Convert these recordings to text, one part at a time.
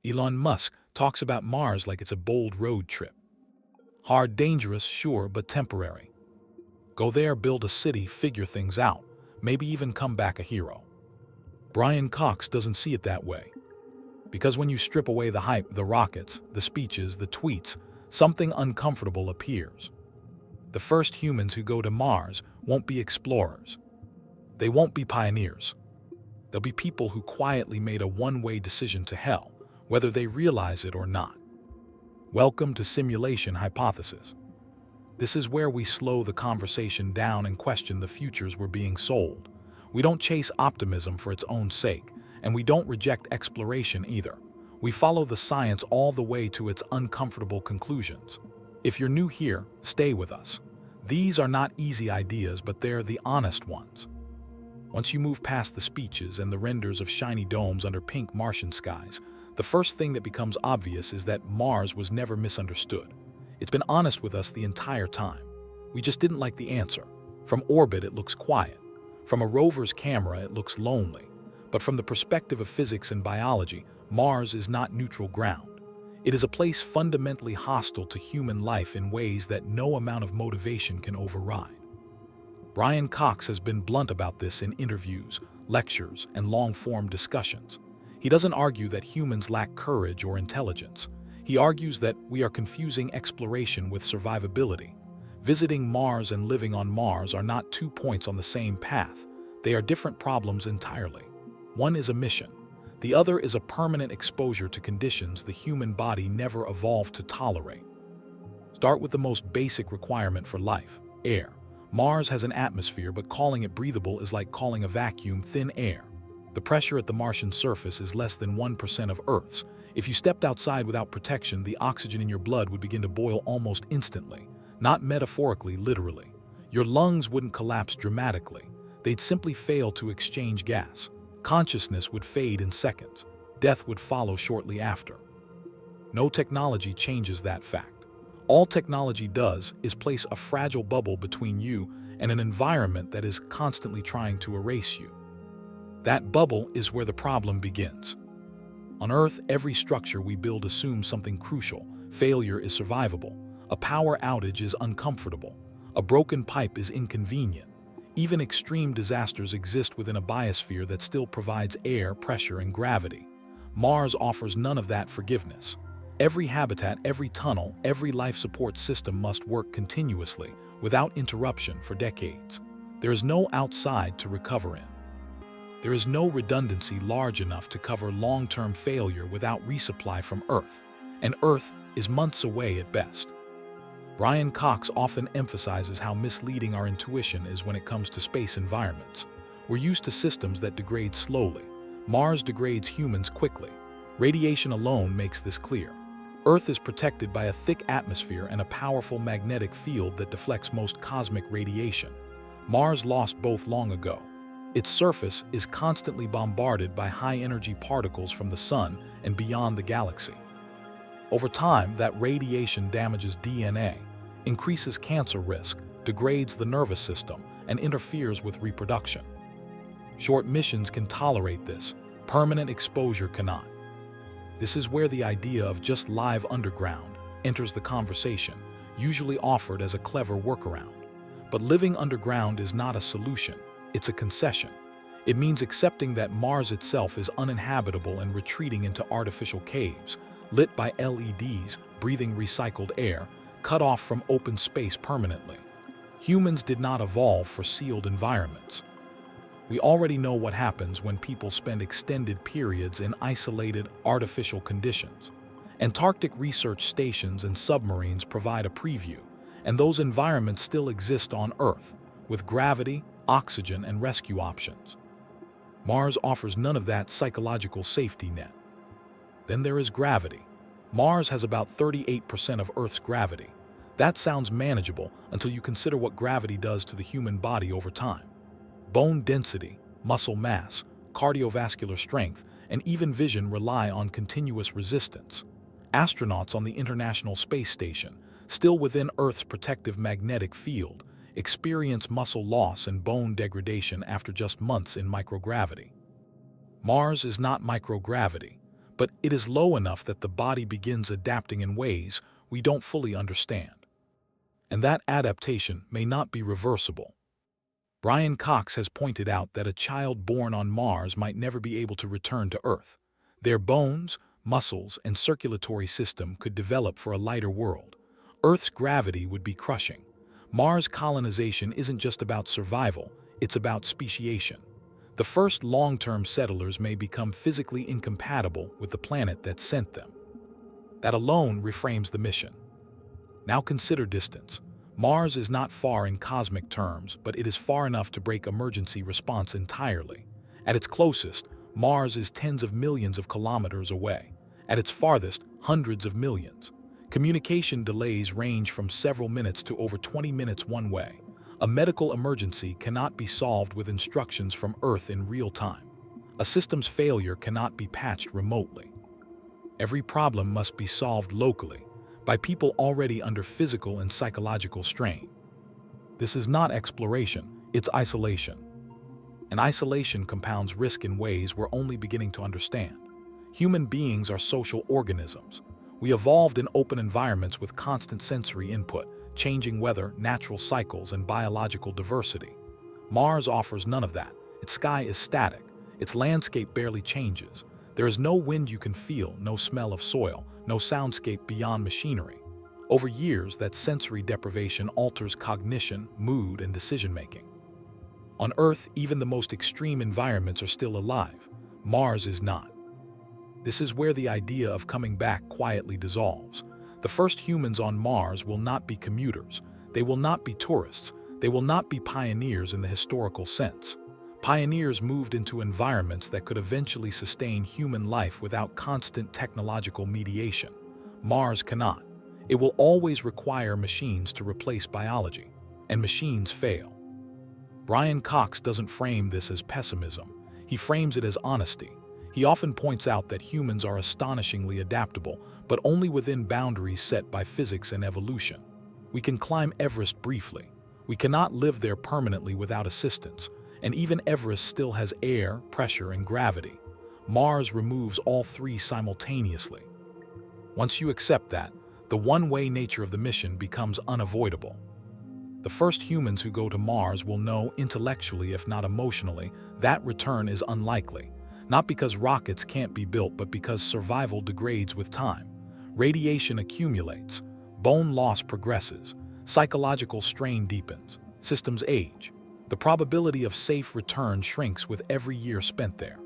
Elon Musk talks about Mars like it's a bold road trip. Hard, dangerous, sure, but temporary. Go there, build a city, figure things out, maybe even come back a hero. Brian Cox doesn't see it that way. Because when you strip away the hype, the rockets, the speeches, the tweets, something uncomfortable appears. The first humans who go to Mars won't be explorers. They won't be pioneers. They'll be people who quietly made a one-way decision to hell, whether they realize it or not. Welcome to Simulation Hypothesis. This is where we slow the conversation down and question the futures we're being sold. We don't chase optimism for its own sake, and we don't reject exploration either. We follow the science all the way to its uncomfortable conclusions. If you're new here, stay with us. These are not easy ideas, but they're the honest ones. Once you move past the speeches and the renders of shiny domes under pink Martian skies, the first thing that becomes obvious is that Mars was never misunderstood. It's been honest with us the entire time. We just didn't like the answer. From orbit, it looks quiet. From a rover's camera, it looks lonely. But from the perspective of physics and biology, Mars is not neutral ground. It is a place fundamentally hostile to human life in ways that no amount of motivation can override. Brian Cox has been blunt about this in interviews, lectures, and long-form discussions. He doesn't argue that humans lack courage or intelligence. He argues that we are confusing exploration with survivability. Visiting Mars and living on Mars are not 2 points on the same path. They are different problems entirely. One is a mission. The other is a permanent exposure to conditions the human body never evolved to tolerate. Start with the most basic requirement for life: air. Mars has an atmosphere, but calling it breathable is like calling a vacuum thin air. The pressure at the Martian surface is less than 1% of Earth's. If you stepped outside without protection, the oxygen in your blood would begin to boil almost instantly. Not metaphorically, literally. Your lungs wouldn't collapse dramatically. They'd simply fail to exchange gas. Consciousness would fade in seconds. Death would follow shortly after. No technology changes that fact. All technology does is place a fragile bubble between you and an environment that is constantly trying to erase you. That bubble is where the problem begins. On Earth, every structure we build assumes something crucial. Failure is survivable. A power outage is uncomfortable. A broken pipe is inconvenient. Even extreme disasters exist within a biosphere that still provides air, pressure, and gravity. Mars offers none of that forgiveness. Every habitat, every tunnel, every life support system must work continuously, without interruption for decades. There is no outside to recover in. There is no redundancy large enough to cover long-term failure without resupply from Earth, and Earth is months away at best. Brian Cox often emphasizes how misleading our intuition is when it comes to space environments. We're used to systems that degrade slowly. Mars degrades humans quickly. Radiation alone makes this clear. Earth is protected by a thick atmosphere and a powerful magnetic field that deflects most cosmic radiation. Mars lost both long ago. Its surface is constantly bombarded by high-energy particles from the sun and beyond the galaxy. Over time, that radiation damages DNA, increases cancer risk, degrades the nervous system, and interferes with reproduction. Short missions can tolerate this. Permanent exposure cannot. This is where the idea of just live underground enters the conversation, usually offered as a clever workaround. But living underground is not a solution, it's a concession. It means accepting that Mars itself is uninhabitable and retreating into artificial caves, lit by LEDs, breathing recycled air, cut off from open space permanently. Humans did not evolve for sealed environments. We already know what happens when people spend extended periods in isolated, artificial conditions. Antarctic research stations and submarines provide a preview, and those environments still exist on Earth, with gravity, oxygen, and rescue options. Mars offers none of that psychological safety net. Then there is gravity. Mars has about 38% of Earth's gravity. That sounds manageable until you consider what gravity does to the human body over time. Bone density, muscle mass, cardiovascular strength, and even vision rely on continuous resistance. Astronauts on the International Space Station, still within Earth's protective magnetic field, experience muscle loss and bone degradation after just months in microgravity. Mars is not microgravity, but it is low enough that the body begins adapting in ways we don't fully understand. And that adaptation may not be reversible. Brian Cox has pointed out that a child born on Mars might never be able to return to Earth. Their bones, muscles, and circulatory system could develop for a lighter world. Earth's gravity would be crushing. Mars colonization isn't just about survival, it's about speciation. The first long-term settlers may become physically incompatible with the planet that sent them. That alone reframes the mission. Now consider distance. Mars is not far in cosmic terms, but it is far enough to break emergency response entirely. At its closest, Mars is tens of millions of kilometers away. At its farthest, hundreds of millions. Communication delays range from several minutes to over 20 minutes one way. A medical emergency cannot be solved with instructions from Earth in real time. A system's failure cannot be patched remotely. Every problem must be solved locally, by people already under physical and psychological strain. This is not exploration, it's isolation. And isolation compounds risk in ways we're only beginning to understand. Human beings are social organisms. We evolved in open environments with constant sensory input, changing weather, natural cycles, and biological diversity. Mars offers none of that. Its sky is static. Its landscape barely changes. There is no wind you can feel, no smell of soil, no soundscape beyond machinery. Over years, that sensory deprivation alters cognition, mood, and decision-making. On Earth, even the most extreme environments are still alive. Mars is not. This is where the idea of coming back quietly dissolves. The first humans on Mars will not be commuters. They will not be tourists. They will not be pioneers in the historical sense. Pioneers moved into environments that could eventually sustain human life without constant technological mediation. Mars cannot. It will always require machines to replace biology, and machines fail. Brian Cox doesn't frame this as pessimism. He frames it as honesty. He often points out that humans are astonishingly adaptable, but only within boundaries set by physics and evolution. We can climb Everest briefly. We cannot live there permanently without assistance. And even Everest still has air, pressure, and gravity. Mars removes all three simultaneously. Once you accept that, the one-way nature of the mission becomes unavoidable. The first humans who go to Mars will know intellectually, if not emotionally, that return is unlikely. Not because rockets can't be built, but because survival degrades with time. Radiation accumulates, bone loss progresses, psychological strain deepens, systems age. The probability of safe return shrinks with every year spent there.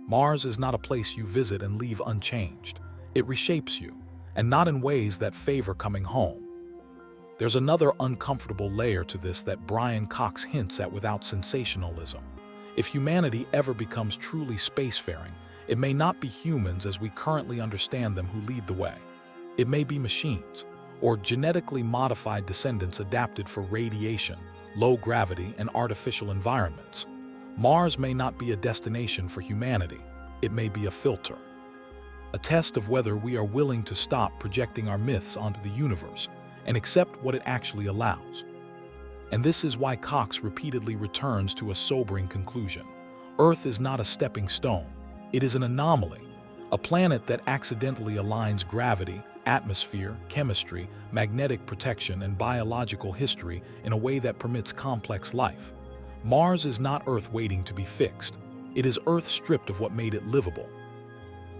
Mars is not a place you visit and leave unchanged. It reshapes you, and not in ways that favor coming home. There's another uncomfortable layer to this that Brian Cox hints at without sensationalism. If humanity ever becomes truly spacefaring, it may not be humans as we currently understand them who lead the way. It may be machines, or genetically modified descendants adapted for radiation, low gravity, and artificial environments. Mars may not be a destination for humanity. It may be a filter. A test of whether we are willing to stop projecting our myths onto the universe and accept what it actually allows. And this is why Cox repeatedly returns to a sobering conclusion. Earth is not a stepping stone. It is an anomaly, a planet that accidentally aligns gravity, atmosphere, chemistry, magnetic protection, and biological history in a way that permits complex life. Mars is not Earth waiting to be fixed. It is Earth stripped of what made it livable.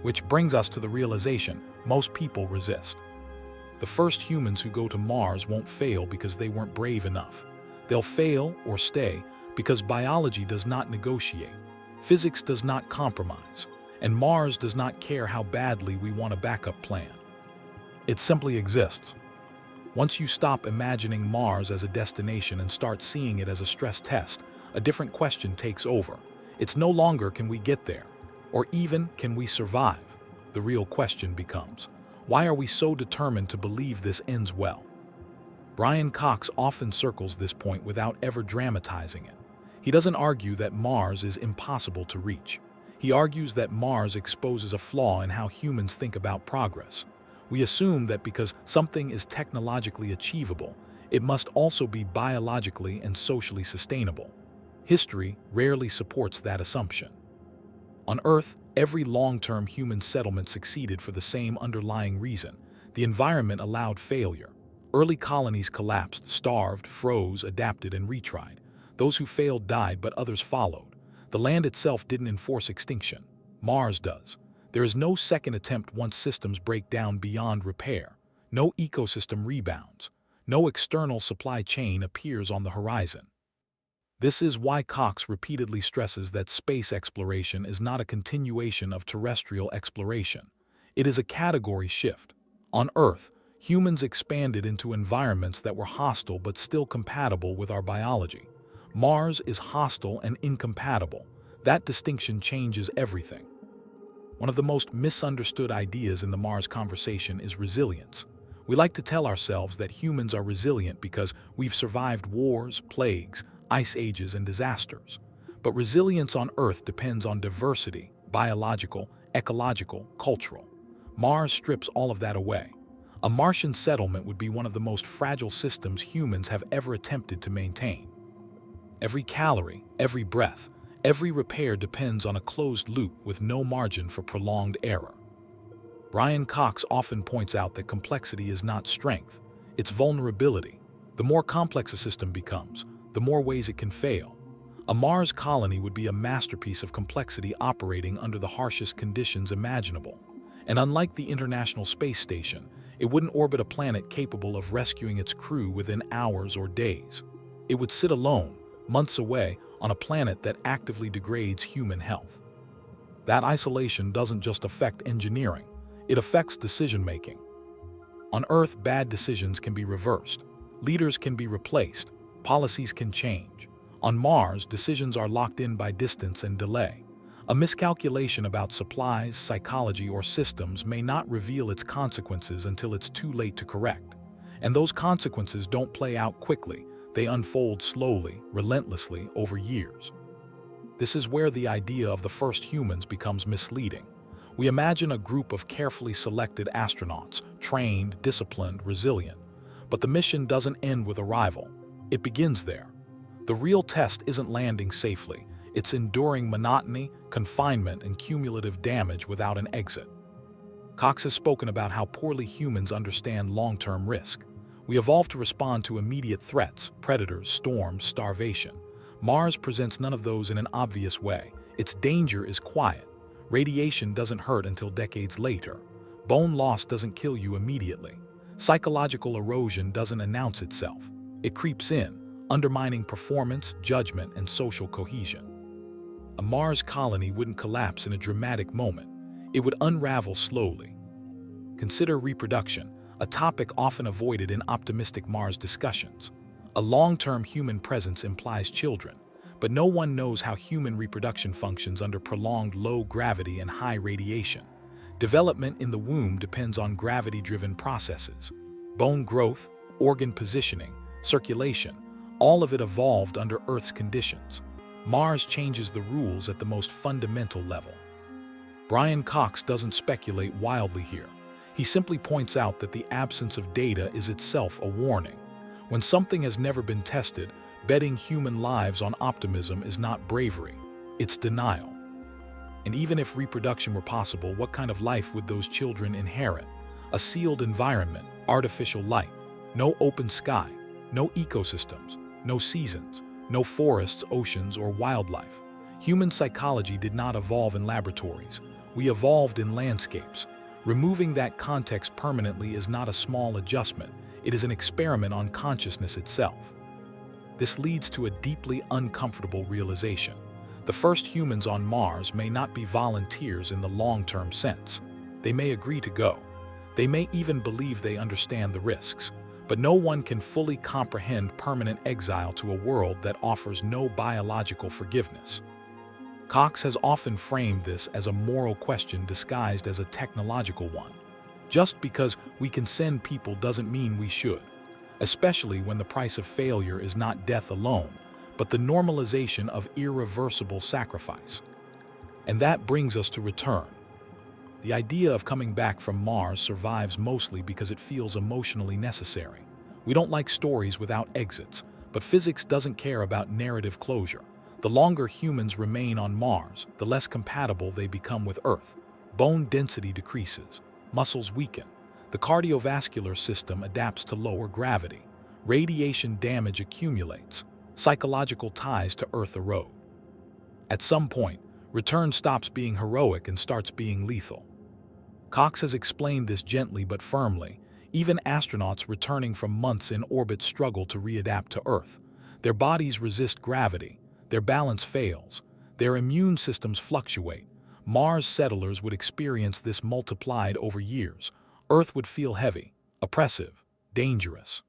Which brings us to the realization most people resist. The first humans who go to Mars won't fail because they weren't brave enough. They'll fail or stay because biology does not negotiate, physics does not compromise, and Mars does not care how badly we want a backup plan. It simply exists. Once you stop imagining Mars as a destination and start seeing it as a stress test, a different question takes over. It's no longer can we get there, or even can we survive? The real question becomes, why are we so determined to believe this ends well? Brian Cox often circles this point without ever dramatizing it. He doesn't argue that Mars is impossible to reach. He argues that Mars exposes a flaw in how humans think about progress. We assume that because something is technologically achievable, it must also be biologically and socially sustainable. History rarely supports that assumption. On Earth, Every long-term human settlement succeeded for the same underlying reason. The environment allowed failure. Early colonies collapsed, starved, froze, adapted, and retried. Those who failed died, but others followed. The land itself didn't enforce extinction. Mars does. There is no second attempt once systems break down beyond repair. No ecosystem rebounds. No external supply chain appears on the horizon. This is why Cox repeatedly stresses that space exploration is not a continuation of terrestrial exploration. It is a category shift. On Earth, humans expanded into environments that were hostile but still compatible with our biology. Mars is hostile and incompatible. That distinction changes everything. One of the most misunderstood ideas in the Mars conversation is resilience. We like to tell ourselves that humans are resilient because we've survived wars, plagues, ice ages, and disasters. But resilience on Earth depends on diversity, biological, ecological, cultural. Mars strips all of that away. A Martian settlement would be one of the most fragile systems humans have ever attempted to maintain. Every calorie, every breath, every repair depends on a closed loop with no margin for prolonged error. Brian Cox often points out that complexity is not strength, it's vulnerability. The more complex a system becomes, the more ways it can fail. A Mars colony would be a masterpiece of complexity operating under the harshest conditions imaginable. And unlike the International Space Station, it wouldn't orbit a planet capable of rescuing its crew within hours or days. It would sit alone, months away, on a planet that actively degrades human health. That isolation doesn't just affect engineering, it affects decision-making. On Earth, bad decisions can be reversed, leaders can be replaced, policies can change. On Mars, decisions are locked in by distance and delay. A miscalculation about supplies, psychology, or systems may not reveal its consequences until it's too late to correct. And those consequences don't play out quickly. They unfold slowly, relentlessly, over years. This is where the idea of the first humans becomes misleading. We imagine a group of carefully selected astronauts, trained, disciplined, resilient. But the mission doesn't end with arrival. It begins there. The real test isn't landing safely. It's enduring monotony, confinement, and cumulative damage without an exit. Cox has spoken about how poorly humans understand long-term risk. We evolved to respond to immediate threats, predators, storms, starvation. Mars presents none of those in an obvious way. Its danger is quiet. Radiation doesn't hurt until decades later. Bone loss doesn't kill you immediately. Psychological erosion doesn't announce itself. It creeps in, undermining performance, judgment, and social cohesion. A Mars colony wouldn't collapse in a dramatic moment. It would unravel slowly. Consider reproduction, a topic often avoided in optimistic Mars discussions. A long-term human presence implies children, but no one knows how human reproduction functions under prolonged low gravity and high radiation. Development in the womb depends on gravity-driven processes. Bone growth, organ positioning, circulation, all of it evolved under Earth's conditions. Mars changes the rules at the most fundamental level. Brian Cox doesn't speculate wildly here. He simply points out that the absence of data is itself a warning. When something has never been tested, betting human lives on optimism is not bravery, it's denial. And even if reproduction were possible, what kind of life would those children inherit? A sealed environment, artificial light, no open sky, no ecosystems, no seasons, no forests, oceans, or wildlife. Human psychology did not evolve in laboratories. We evolved in landscapes. Removing that context permanently is not a small adjustment. It is an experiment on consciousness itself. This leads to a deeply uncomfortable realization. The first humans on Mars may not be volunteers in the long-term sense. They may agree to go. They may even believe they understand the risks. But no one can fully comprehend permanent exile to a world that offers no biological forgiveness. Cox has often framed this as a moral question disguised as a technological one. Just because we can send people doesn't mean we should, especially when the price of failure is not death alone, but the normalization of irreversible sacrifice. And that brings us to return. The idea of coming back from Mars survives mostly because it feels emotionally necessary. We don't like stories without exits, but physics doesn't care about narrative closure. The longer humans remain on Mars, the less compatible they become with Earth. Bone density decreases, muscles weaken, the cardiovascular system adapts to lower gravity, radiation damage accumulates, psychological ties to Earth erode. At some point, return stops being heroic and starts being lethal. Cox has explained this gently but firmly. Even astronauts returning from months in orbit struggle to readapt to Earth. Their bodies resist gravity, their balance fails, their immune systems fluctuate. Mars settlers would experience this multiplied over years. Earth would feel heavy, oppressive, dangerous.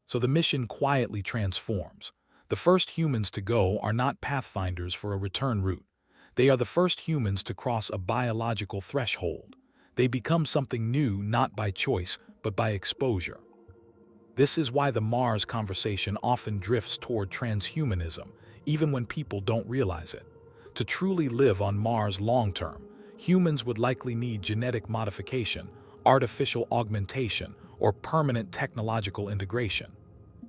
So the mission quietly transforms. The first humans to go are not pathfinders for a return route. They are the first humans to cross a biological threshold. They become something new not by choice, but by exposure. This is why the Mars conversation often drifts toward transhumanism, even when people don't realize it. To truly live on Mars long-term, humans would likely need genetic modification, artificial augmentation, or permanent technological integration.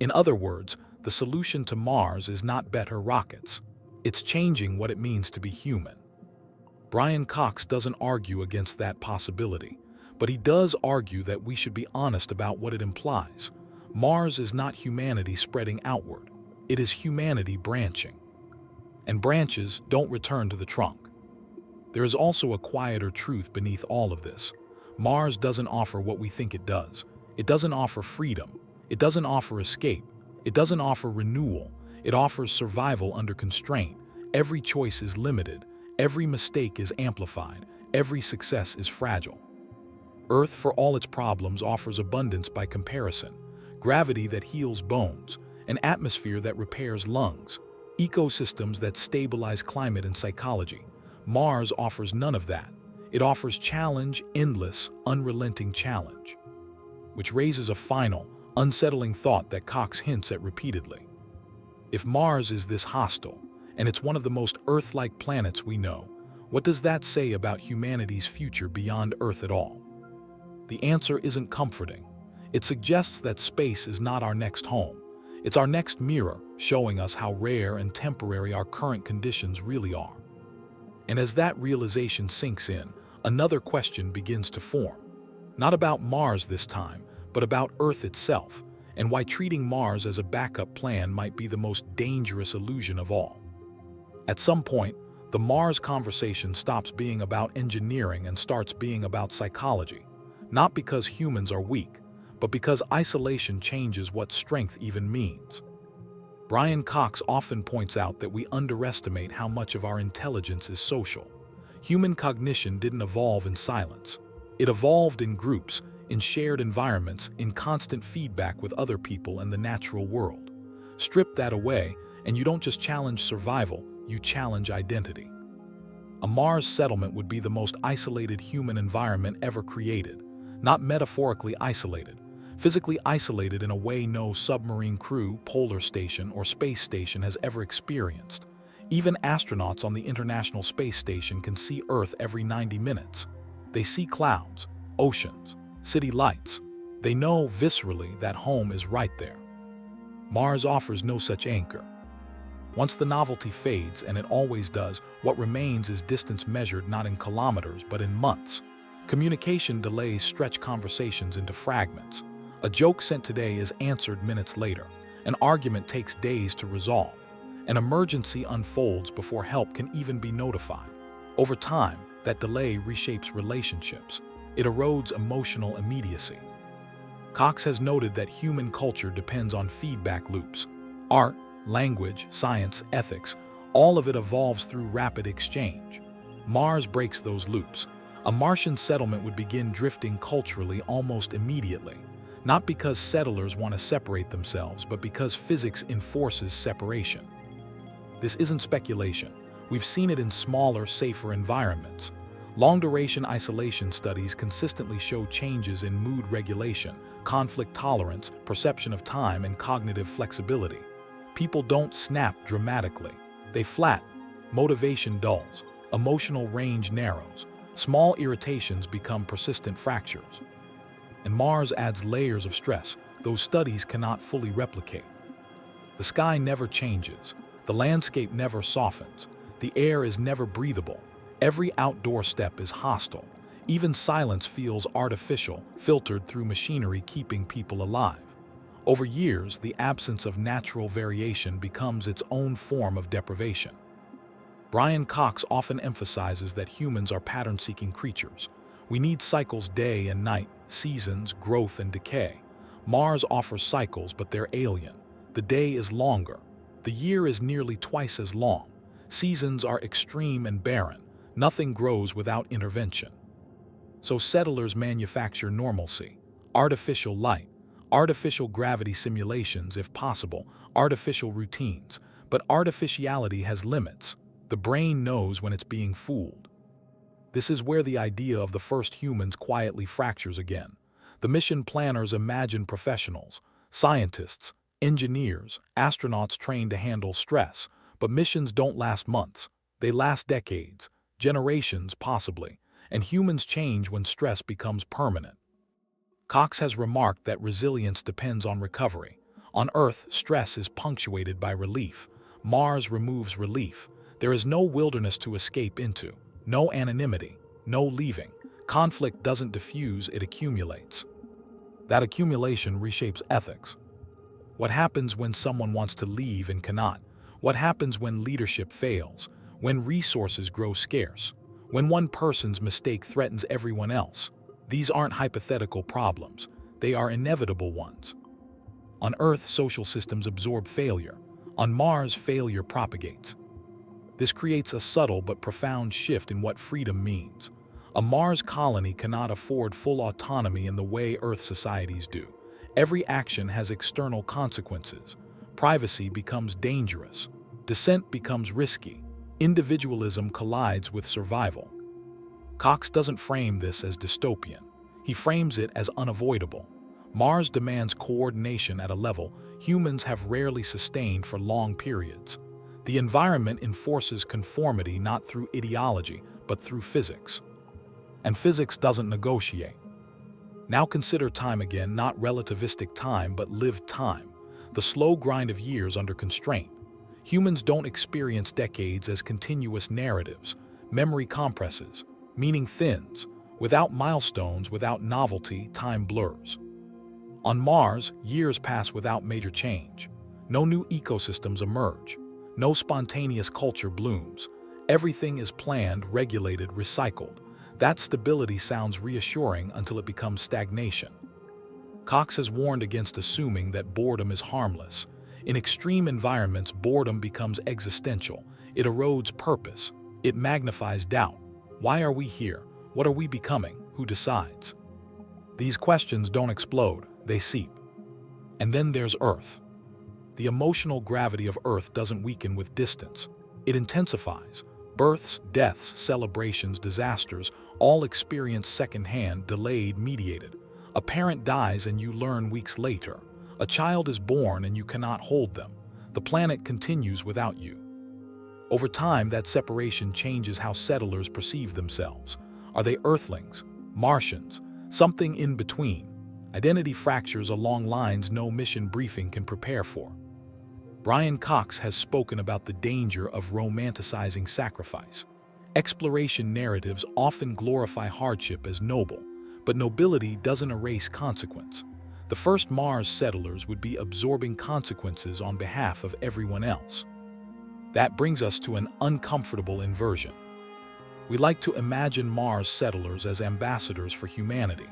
In other words, the solution to Mars is not better rockets. It's changing what it means to be human. Brian Cox doesn't argue against that possibility, but he does argue that we should be honest about what it implies. Mars is not humanity spreading outward. It is humanity branching. And branches don't return to the trunk. There is also a quieter truth beneath all of this. Mars doesn't offer what we think it does. It doesn't offer freedom. It doesn't offer escape. It doesn't offer renewal. It offers survival under constraint. Every choice is limited. Every mistake is amplified. Every success is fragile. Earth, for all its problems, offers abundance by comparison. Gravity that heals bones, an atmosphere that repairs lungs, ecosystems that stabilize climate and psychology. Mars offers none of that. It offers challenge, endless, unrelenting challenge. Which raises a final, unsettling thought that Cox hints at repeatedly. If Mars is this hostile, and it's one of the most Earth-like planets we know, what does that say about humanity's future beyond Earth at all? The answer isn't comforting. It suggests that space is not our next home. It's our next mirror, showing us how rare and temporary our current conditions really are. And as that realization sinks in, another question begins to form. Not about Mars this time, but about Earth itself, and why treating Mars as a backup plan might be the most dangerous illusion of all. At some point, the Mars conversation stops being about engineering and starts being about psychology. Not because humans are weak, but because isolation changes what strength even means. Brian Cox often points out that we underestimate how much of our intelligence is social. Human cognition didn't evolve in silence. It evolved in groups, in shared environments, in constant feedback with other people and the natural world. Strip that away, and you don't just challenge survival, you challenge identity. A Mars settlement would be the most isolated human environment ever created. Not metaphorically isolated, physically isolated in a way no submarine crew, polar station, or space station has ever experienced. Even astronauts on the International Space Station can see Earth every 90 minutes. They see clouds, oceans, city lights. They know viscerally that home is right there. Mars offers no such anchor. Once the novelty fades, and it always does, what remains is distance measured not in kilometers but in months. Communication delays stretch conversations into fragments. A joke sent today is answered minutes later. An argument takes days to resolve. An emergency unfolds before help can even be notified. Over time, that delay reshapes relationships. It erodes emotional immediacy. Cox has noted that human culture depends on feedback loops. Art, language, science, ethics, all of it evolves through rapid exchange. Mars breaks those loops. A Martian settlement would begin drifting culturally almost immediately, not because settlers want to separate themselves, but because physics enforces separation. This isn't speculation. We've seen it in smaller, safer environments. Long-duration isolation studies consistently show changes in mood regulation, conflict tolerance, perception of time, and cognitive flexibility. People don't snap dramatically. They flatten. Motivation dulls. Emotional range narrows. Small irritations become persistent fractures. And Mars adds layers of stress those studies cannot fully replicate. The sky never changes. The landscape never softens. The air is never breathable. Every outdoor step is hostile. Even silence feels artificial, filtered through machinery keeping people alive. Over years, the absence of natural variation becomes its own form of deprivation. Brian Cox often emphasizes that humans are pattern-seeking creatures. We need cycles day and night, seasons, growth and decay. Mars offers cycles, but they're alien. The day is longer. The year is nearly twice as long. Seasons are extreme and barren. Nothing grows without intervention. So settlers manufacture normalcy, artificial light, artificial gravity simulations if possible, artificial routines. But artificiality has limits. The brain knows when it's being fooled. This is where the idea of the first humans quietly fractures again. The mission planners imagine professionals, scientists, engineers, astronauts trained to handle stress, but missions don't last months. They last decades, generations possibly, and humans change when stress becomes permanent. Cox has remarked that resilience depends on recovery. On Earth, stress is punctuated by relief. Mars removes relief. There is no wilderness to escape into, no anonymity, no leaving. Conflict doesn't diffuse, it accumulates. That accumulation reshapes ethics. What happens when someone wants to leave and cannot? What happens when leadership fails? When resources grow scarce? When one person's mistake threatens everyone else? These aren't hypothetical problems. They are inevitable ones. On Earth, social systems absorb failure. On Mars, failure propagates. This creates a subtle but profound shift in what freedom means. A Mars colony cannot afford full autonomy in the way Earth societies do. Every action has external consequences. Privacy becomes dangerous. Dissent becomes risky. Individualism collides with survival. Cox doesn't frame this as dystopian. He frames it as unavoidable. Mars demands coordination at a level humans have rarely sustained for long periods. The environment enforces conformity not through ideology, but through physics. And physics doesn't negotiate. Now consider time again, not relativistic time, but lived time. The slow grind of years under constraint. Humans don't experience decades as continuous narratives. Memory compresses, meaning thins. Without milestones, without novelty, time blurs. On Mars, years pass without major change. No new ecosystems emerge. No spontaneous culture blooms. Everything is planned, regulated, recycled. That stability sounds reassuring until it becomes stagnation. Cox has warned against assuming that boredom is harmless. In extreme environments, boredom becomes existential. It erodes purpose. It magnifies doubt. Why are we here? What are we becoming? Who decides? These questions don't explode, they seep. And then there's Earth. The emotional gravity of Earth doesn't weaken with distance. It intensifies. Births, deaths, celebrations, disasters, all experienced secondhand, delayed, mediated. A parent dies and you learn weeks later. A child is born and you cannot hold them. The planet continues without you. Over time, that separation changes how settlers perceive themselves. Are they Earthlings? Martians? Something in between? Identity fractures along lines no mission briefing can prepare for. Brian Cox has spoken about the danger of romanticizing sacrifice. Exploration narratives often glorify hardship as noble, but nobility doesn't erase consequence. The first Mars settlers would be absorbing consequences on behalf of everyone else. That brings us to an uncomfortable inversion. We like to imagine Mars settlers as ambassadors for humanity,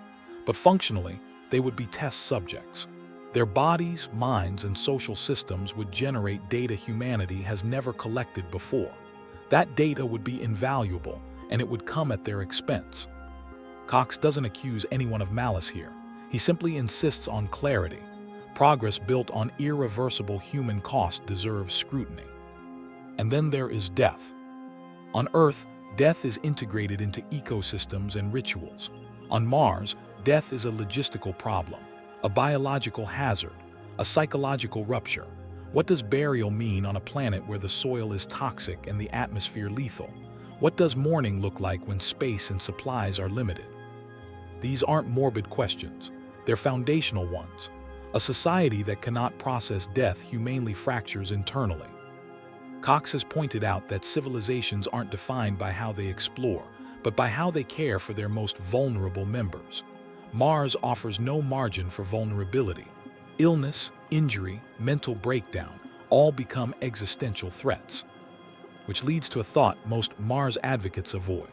but functionally, they would be test subjects. Their bodies, minds, and social systems would generate data humanity has never collected before. That data would be invaluable, and it would come at their expense. Cox doesn't accuse anyone of malice here. He simply insists on clarity. Progress built on irreversible human cost deserves scrutiny. And then there is death. On Earth, death is integrated into ecosystems and rituals. On Mars, death is a logistical problem, a biological hazard, a psychological rupture. What does burial mean on a planet where the soil is toxic and the atmosphere lethal? What does mourning look like when space and supplies are limited? These aren't morbid questions. They're foundational ones. A society that cannot process death humanely fractures internally. Cox has pointed out that civilizations aren't defined by how they explore, but by how they care for their most vulnerable members. Mars offers no margin for vulnerability. Illness, injury, mental breakdown all become existential threats, which leads to a thought most Mars advocates avoid.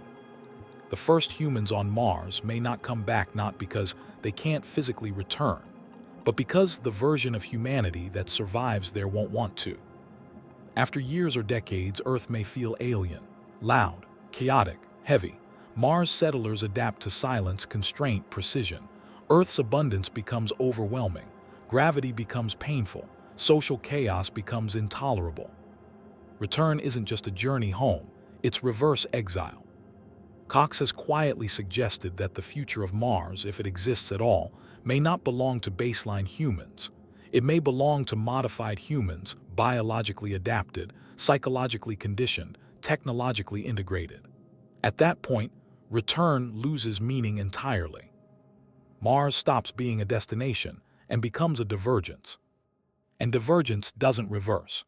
The first humans on Mars may not come back not because they can't physically return, but because the version of humanity that survives there won't want to. After years or decades, Earth may feel alien, loud, chaotic, heavy. Mars settlers adapt to silence, constraint, precision. Earth's abundance becomes overwhelming. Gravity becomes painful. Social chaos becomes intolerable. Return isn't just a journey home, it's reverse exile. Cox has quietly suggested that the future of Mars, if it exists at all, may not belong to baseline humans. It may belong to modified humans, biologically adapted, psychologically conditioned, technologically integrated. At that point, return loses meaning entirely. Mars stops being a destination and becomes a divergence. And divergence doesn't reverse.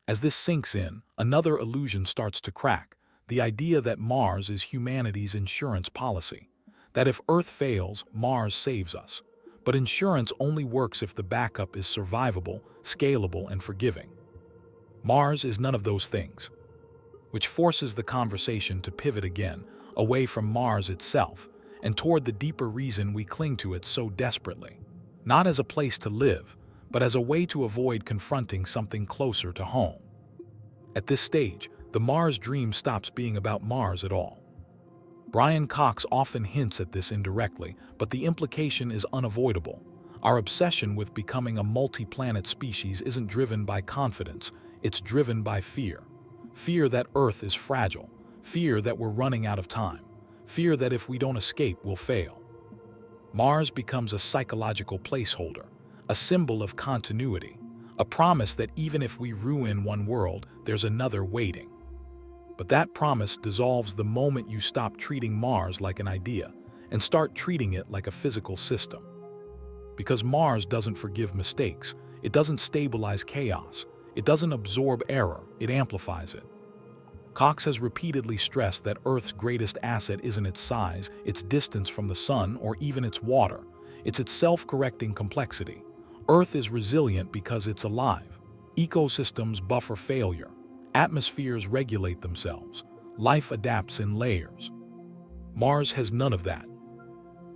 As this sinks in, another illusion starts to crack, the idea that Mars is humanity's insurance policy, that if Earth fails, Mars saves us. But insurance only works if the backup is survivable, scalable, and forgiving. Mars is none of those things, which forces the conversation to pivot again, away from Mars itself, and toward the deeper reason we cling to it so desperately. Not as a place to live, but as a way to avoid confronting something closer to home. At this stage, the Mars dream stops being about Mars at all. Brian Cox often hints at this indirectly, but the implication is unavoidable. Our obsession with becoming a multi-planet species isn't driven by confidence, it's driven by fear. Fear that Earth is fragile, fear that we're running out of time, fear that if we don't escape, we'll fail. Mars becomes a psychological placeholder, a symbol of continuity, a promise that even if we ruin one world, there's another waiting. But that promise dissolves the moment you stop treating Mars like an idea and start treating it like a physical system. Because Mars doesn't forgive mistakes, it doesn't stabilize chaos, it doesn't absorb error, it amplifies it. Cox has repeatedly stressed that Earth's greatest asset isn't its size, its distance from the sun, or even its water. It's its self-correcting complexity. Earth is resilient because it's alive. Ecosystems buffer failure. Atmospheres regulate themselves. Life adapts in layers. Mars has none of that.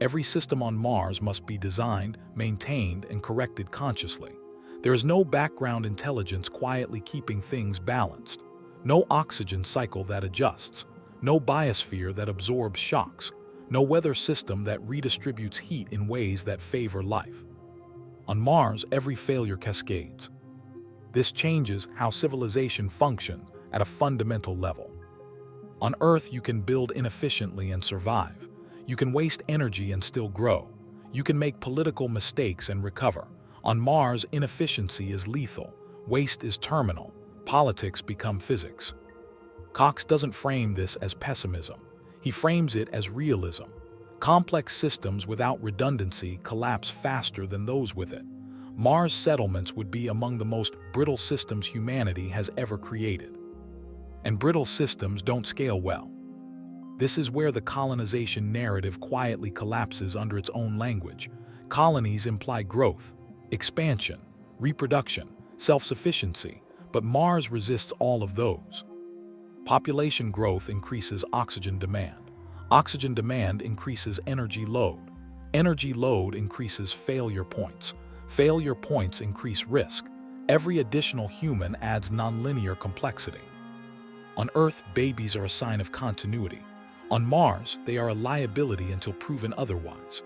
Every system on Mars must be designed, maintained, and corrected consciously. There is no background intelligence quietly keeping things balanced. No oxygen cycle that adjusts. No biosphere that absorbs shocks. No weather system that redistributes heat in ways that favor life. On Mars, every failure cascades. This changes how civilization functions at a fundamental level. On Earth, you can build inefficiently and survive. You can waste energy and still grow. You can make political mistakes and recover. On Mars, inefficiency is lethal. Waste is terminal. Politics become physics. Cox doesn't frame this as pessimism. He frames it as realism. Complex systems without redundancy collapse faster than those with it. Mars settlements would be among the most brittle systems humanity has ever created. And brittle systems don't scale well. This is where the colonization narrative quietly collapses under its own language. Colonies imply growth, expansion, reproduction, self-sufficiency, but Mars resists all of those. Population growth increases oxygen demand. Oxygen demand increases energy load. Energy load increases failure points. Failure points increase risk. Every additional human adds nonlinear complexity. On Earth, babies are a sign of continuity. On Mars, they are a liability until proven otherwise.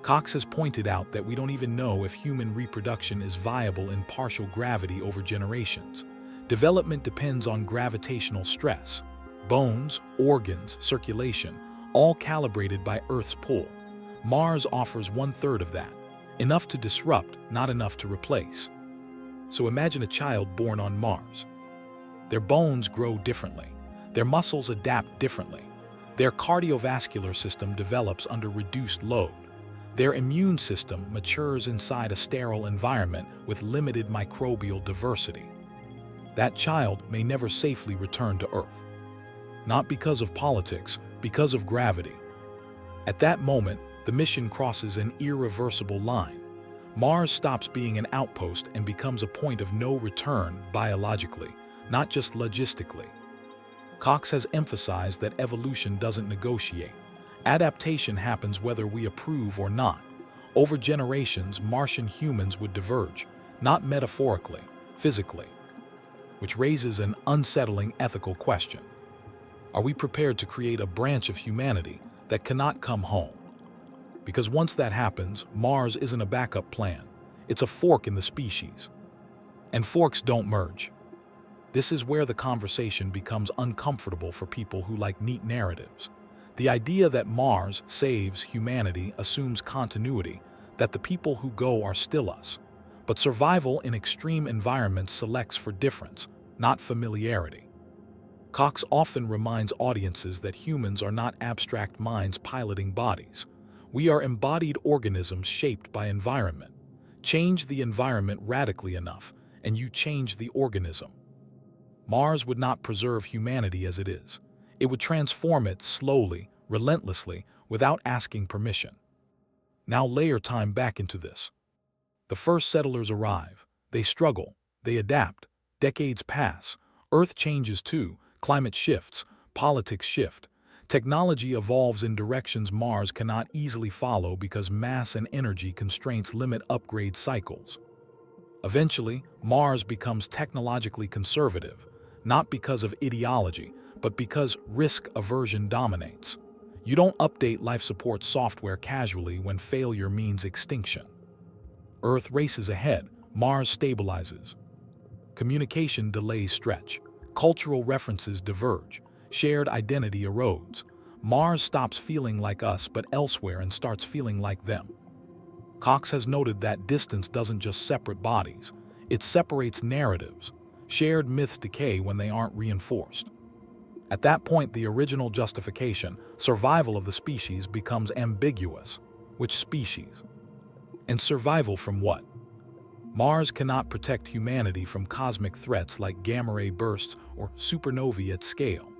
Cox has pointed out that we don't even know if human reproduction is viable in partial gravity over generations. Development depends on gravitational stress. Bones, organs, circulation, all calibrated by Earth's pull. Mars offers 1/3 of that. Enough to disrupt, not enough to replace. So imagine a child born on Mars. Their bones grow differently. Their muscles adapt differently. Their cardiovascular system develops under reduced load. Their immune system matures inside a sterile environment with limited microbial diversity. that child may never safely return to Earth. Not because of politics, because of gravity. At that moment, the mission crosses an irreversible line. Mars stops being an outpost and becomes a point of no return biologically, not just logistically. Cox has emphasized that evolution doesn't negotiate. Adaptation happens whether we approve or not. Over generations, Martian humans would diverge, not metaphorically, physically, which raises an unsettling ethical question. Are we prepared to create a branch of humanity that cannot come home? Because once that happens, Mars isn't a backup plan. It's a fork in the species. And forks don't merge. This is where the conversation becomes uncomfortable for people who like neat narratives. The idea that Mars saves humanity assumes continuity, that the people who go are still us. But survival in extreme environments selects for difference, not familiarity. Cox often reminds audiences that humans are not abstract minds piloting bodies. We are embodied organisms shaped by environment. Change the environment radically enough, and you change the organism. Mars would not preserve humanity as it is. It would transform it slowly, relentlessly, without asking permission. Now layer time back into this. The first settlers arrive. They struggle. They adapt. Decades pass. Earth changes too. Climate shifts. Politics shift. Technology evolves in directions Mars cannot easily follow because mass and energy constraints limit upgrade cycles. Eventually, Mars becomes technologically conservative, not because of ideology, but because risk aversion dominates. You don't update life support software casually when failure means extinction. Earth races ahead, Mars stabilizes. Communication delays stretch. Cultural references diverge. Shared identity erodes. Mars stops feeling like us but elsewhere and starts feeling like them. Cox has noted that distance doesn't just separate bodies, it separates narratives. Shared myths decay when they aren't reinforced. At that point, the original justification, survival of the species, becomes ambiguous. Which species? And survival from what? Mars cannot protect humanity from cosmic threats like gamma-ray bursts or supernovae at scale.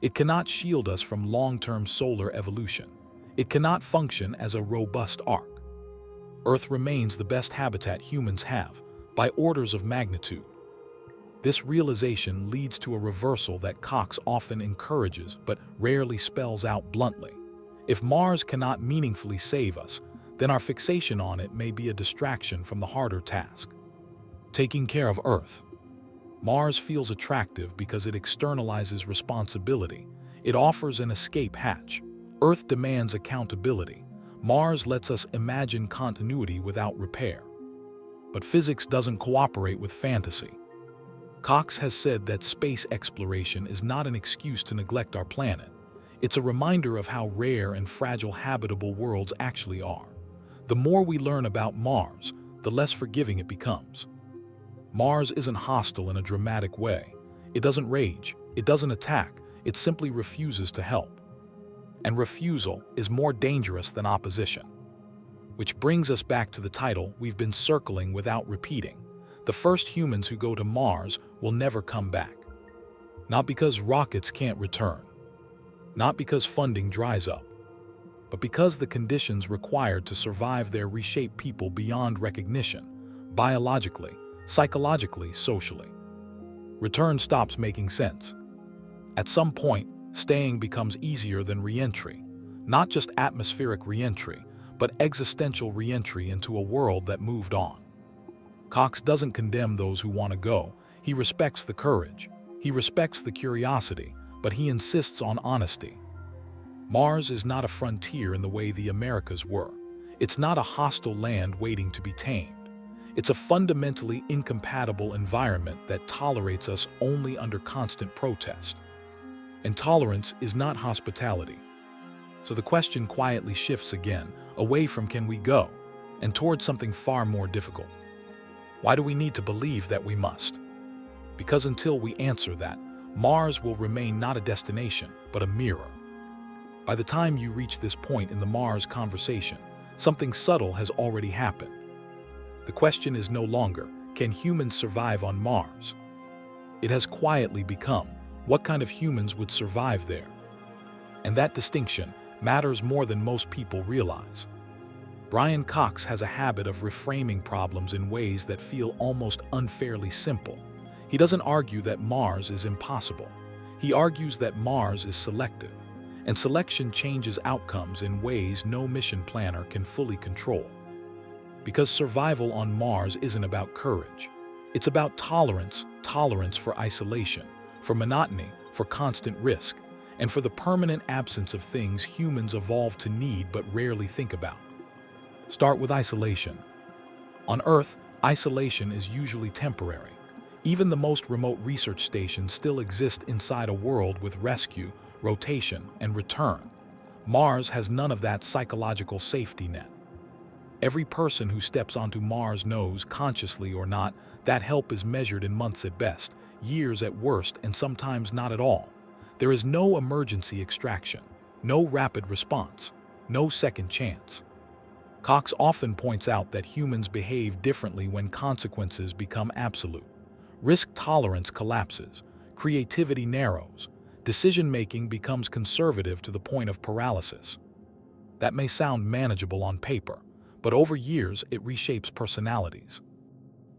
It cannot shield us from long-term solar evolution. It cannot function as a robust ark. Earth remains the best habitat humans have, by orders of magnitude. This realization leads to a reversal that Cox often encourages but rarely spells out bluntly. If Mars cannot meaningfully save us, then our fixation on it may be a distraction from the harder task. Taking care of Earth. Mars feels attractive because it externalizes responsibility. It offers an escape hatch. Earth demands accountability. Mars lets us imagine continuity without repair. But physics doesn't cooperate with fantasy. Cox has said that space exploration is not an excuse to neglect our planet. It's a reminder of how rare and fragile habitable worlds actually are. The more we learn about Mars, the less forgiving it becomes. Mars isn't hostile in a dramatic way. It doesn't rage. It doesn't attack. It simply refuses to help. And refusal is more dangerous than opposition. Which brings us back to the title we've been circling without repeating. The first humans who go to Mars will never come back. Not because rockets can't return. Not because funding dries up. But because the conditions required to survive there reshape people beyond recognition, biologically, psychologically, socially. Return stops making sense. At some point, staying becomes easier than re-entry. Not just atmospheric re-entry, but existential re-entry into a world that moved on. Cox doesn't condemn those who want to go. He respects the courage. He respects the curiosity, but he insists on honesty. Mars is not a frontier in the way the Americas were. It's not a hostile land waiting to be tamed. It's a fundamentally incompatible environment that tolerates us only under constant protest. Intolerance is not hospitality. So the question quietly shifts again, away from can we go, and towards something far more difficult. Why do we need to believe that we must? Because until we answer that, Mars will remain not a destination, but a mirror. By the time you reach this point in the Mars conversation, something subtle has already happened. The question is no longer, can humans survive on Mars? It has quietly become what kind of humans would survive there. And that distinction matters more than most people realize. Brian Cox has a habit of reframing problems in ways that feel almost unfairly simple. He doesn't argue that Mars is impossible. He argues that Mars is selective, and selection changes outcomes in ways no mission planner can fully control. Because survival on Mars isn't about courage. It's about tolerance for isolation, for monotony, for constant risk, and for the permanent absence of things humans evolved to need but rarely think about. Start with isolation. On Earth, isolation is usually temporary. Even the most remote research stations still exist inside a world with rescue, rotation, and return. Mars has none of that psychological safety net. Every person who steps onto Mars knows, consciously or not, that help is measured in months at best, years at worst, and sometimes not at all. There is no emergency extraction, no rapid response, no second chance. Cox often points out that humans behave differently when consequences become absolute. Risk tolerance collapses, creativity narrows, decision-making becomes conservative to the point of paralysis. That may sound manageable on paper, but over years it reshapes personalities.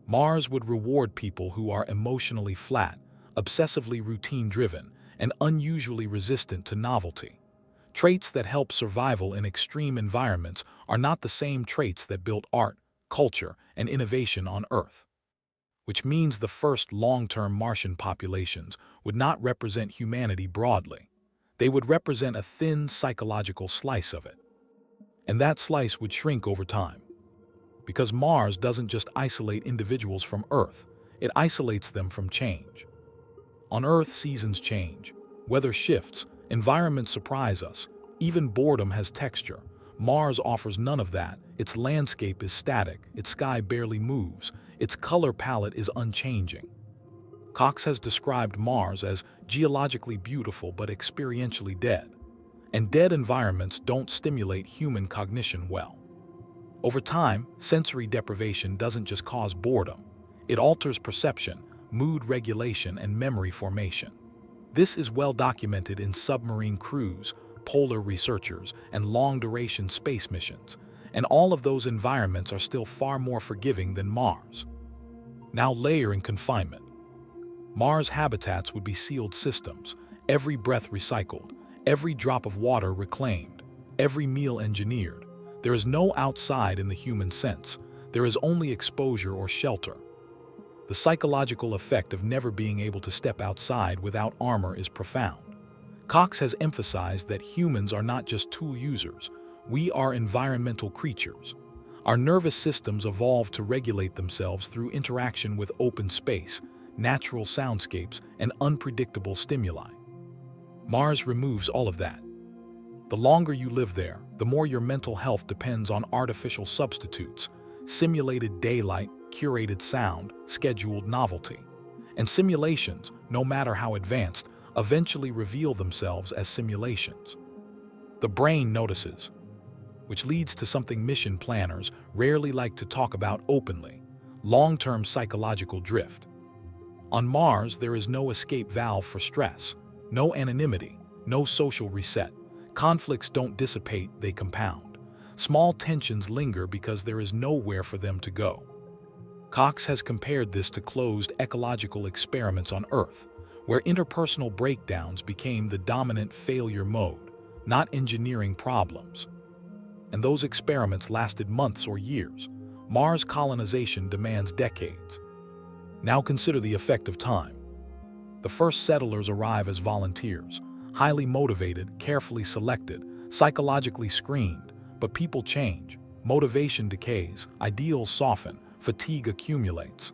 Mars would reward people who are emotionally flat, obsessively routine-driven, and unusually resistant to novelty. Traits that help survival in extreme environments are not the same traits that built art, culture, and innovation on Earth. Which means the first long-term Martian populations would not represent humanity broadly. They would represent a thin psychological slice of it. And that slice would shrink over time. Because Mars doesn't just isolate individuals from Earth, it isolates them from change. On Earth, seasons change, weather shifts, environments surprise us, even boredom has texture. Mars offers none of that. Its landscape is static, its sky barely moves, its color palette is unchanging. Cox has described Mars as geologically beautiful but experientially dead. And dead environments don't stimulate human cognition well. Over time, sensory deprivation doesn't just cause boredom. It alters perception, mood regulation, and memory formation. This is well documented in submarine crews, polar researchers, and long-duration space missions, and all of those environments are still far more forgiving than Mars. Now layer in confinement. Mars habitats would be sealed systems, every breath recycled, every drop of water reclaimed, every meal engineered. There is no outside in the human sense. There is only exposure or shelter. The psychological effect of never being able to step outside without armor is profound. Cox has emphasized that humans are not just tool users. We are environmental creatures. Our nervous systems evolved to regulate themselves through interaction with open space, natural soundscapes, and unpredictable stimuli. Mars removes all of that. The longer you live there, the more your mental health depends on artificial substitutes, simulated daylight, curated sound, scheduled novelty. And simulations, no matter how advanced, eventually reveal themselves as simulations. The brain notices, which leads to something mission planners rarely like to talk about openly: long-term psychological drift. On Mars, there is no escape valve for stress, no anonymity, no social reset. Conflicts don't dissipate, they compound. Small tensions linger because there is nowhere for them to go. Cox has compared this to closed ecological experiments on Earth, where interpersonal breakdowns became the dominant failure mode, not engineering problems. And those experiments lasted months or years. Mars colonization demands decades. Now consider the effect of time. The first settlers arrive as volunteers, highly motivated, carefully selected, psychologically screened, but people change, motivation decays, ideals soften, fatigue accumulates.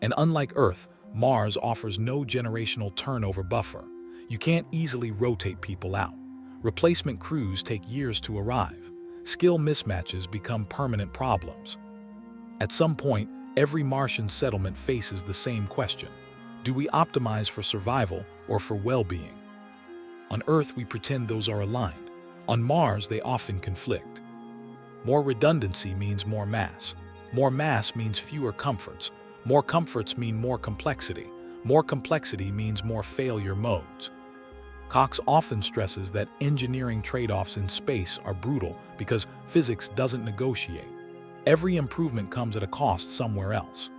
And unlike Earth, Mars offers no generational turnover buffer. You can't easily rotate people out. Replacement crews take years to arrive. Skill mismatches become permanent problems. At some point, every Martian settlement faces the same question: do we optimize for survival or for well-being? On Earth, we pretend those are aligned. On Mars, they often conflict. More redundancy means more mass. More mass means fewer comforts. More comforts mean more complexity. More complexity means more failure modes. Cox often stresses that engineering trade-offs in space are brutal because physics doesn't negotiate. Every improvement comes at a cost somewhere else.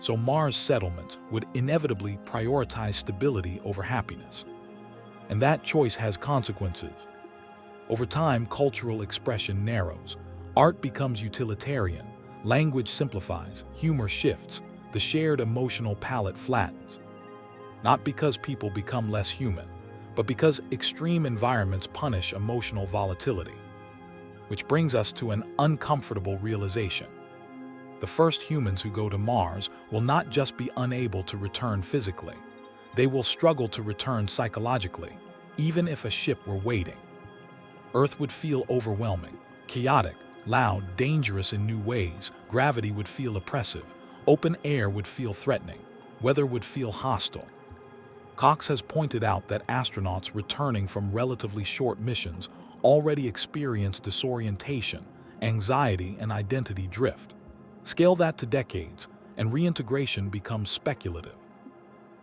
So Mars settlements would inevitably prioritize stability over happiness. And that choice has consequences. Over time, cultural expression narrows. Art becomes utilitarian, language simplifies, humor shifts, the shared emotional palette flattens. Not because people become less human, but because extreme environments punish emotional volatility. Which brings us to an uncomfortable realization. The first humans who go to Mars will not just be unable to return physically. They will struggle to return psychologically, even if a ship were waiting. Earth would feel overwhelming, chaotic, loud, dangerous in new ways. Gravity would feel oppressive. Open air would feel threatening. Weather would feel hostile. Cox has pointed out that astronauts returning from relatively short missions already experience disorientation, anxiety, and identity drift. Scale that to decades, and reintegration becomes speculative.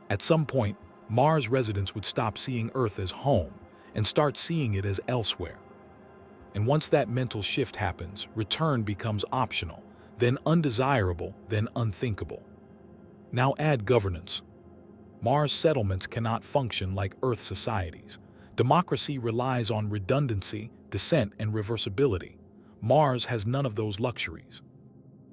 At some point, Mars residents would stop seeing Earth as home and start seeing it as elsewhere. And once that mental shift happens, return becomes optional, then undesirable, then unthinkable. Now add governance. Mars settlements cannot function like Earth societies. Democracy relies on redundancy, dissent, and reversibility. Mars has none of those luxuries.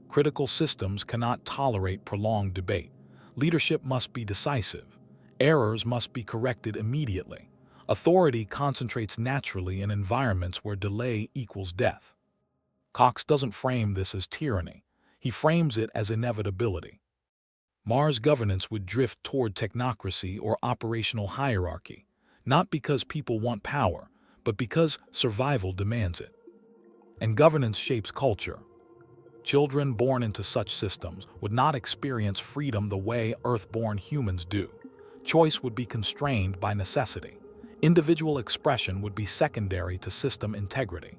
Critical systems cannot tolerate prolonged debate. Leadership must be decisive. Errors must be corrected immediately. Authority concentrates naturally in environments where delay equals death. Cox doesn't frame this as tyranny. He frames it as inevitability. Mars governance would drift toward technocracy or operational hierarchy, not because people want power, but because survival demands it. And governance shapes culture. Children born into such systems would not experience freedom the way Earth-born humans do. Choice would be constrained by necessity. Individual expression would be secondary to system integrity.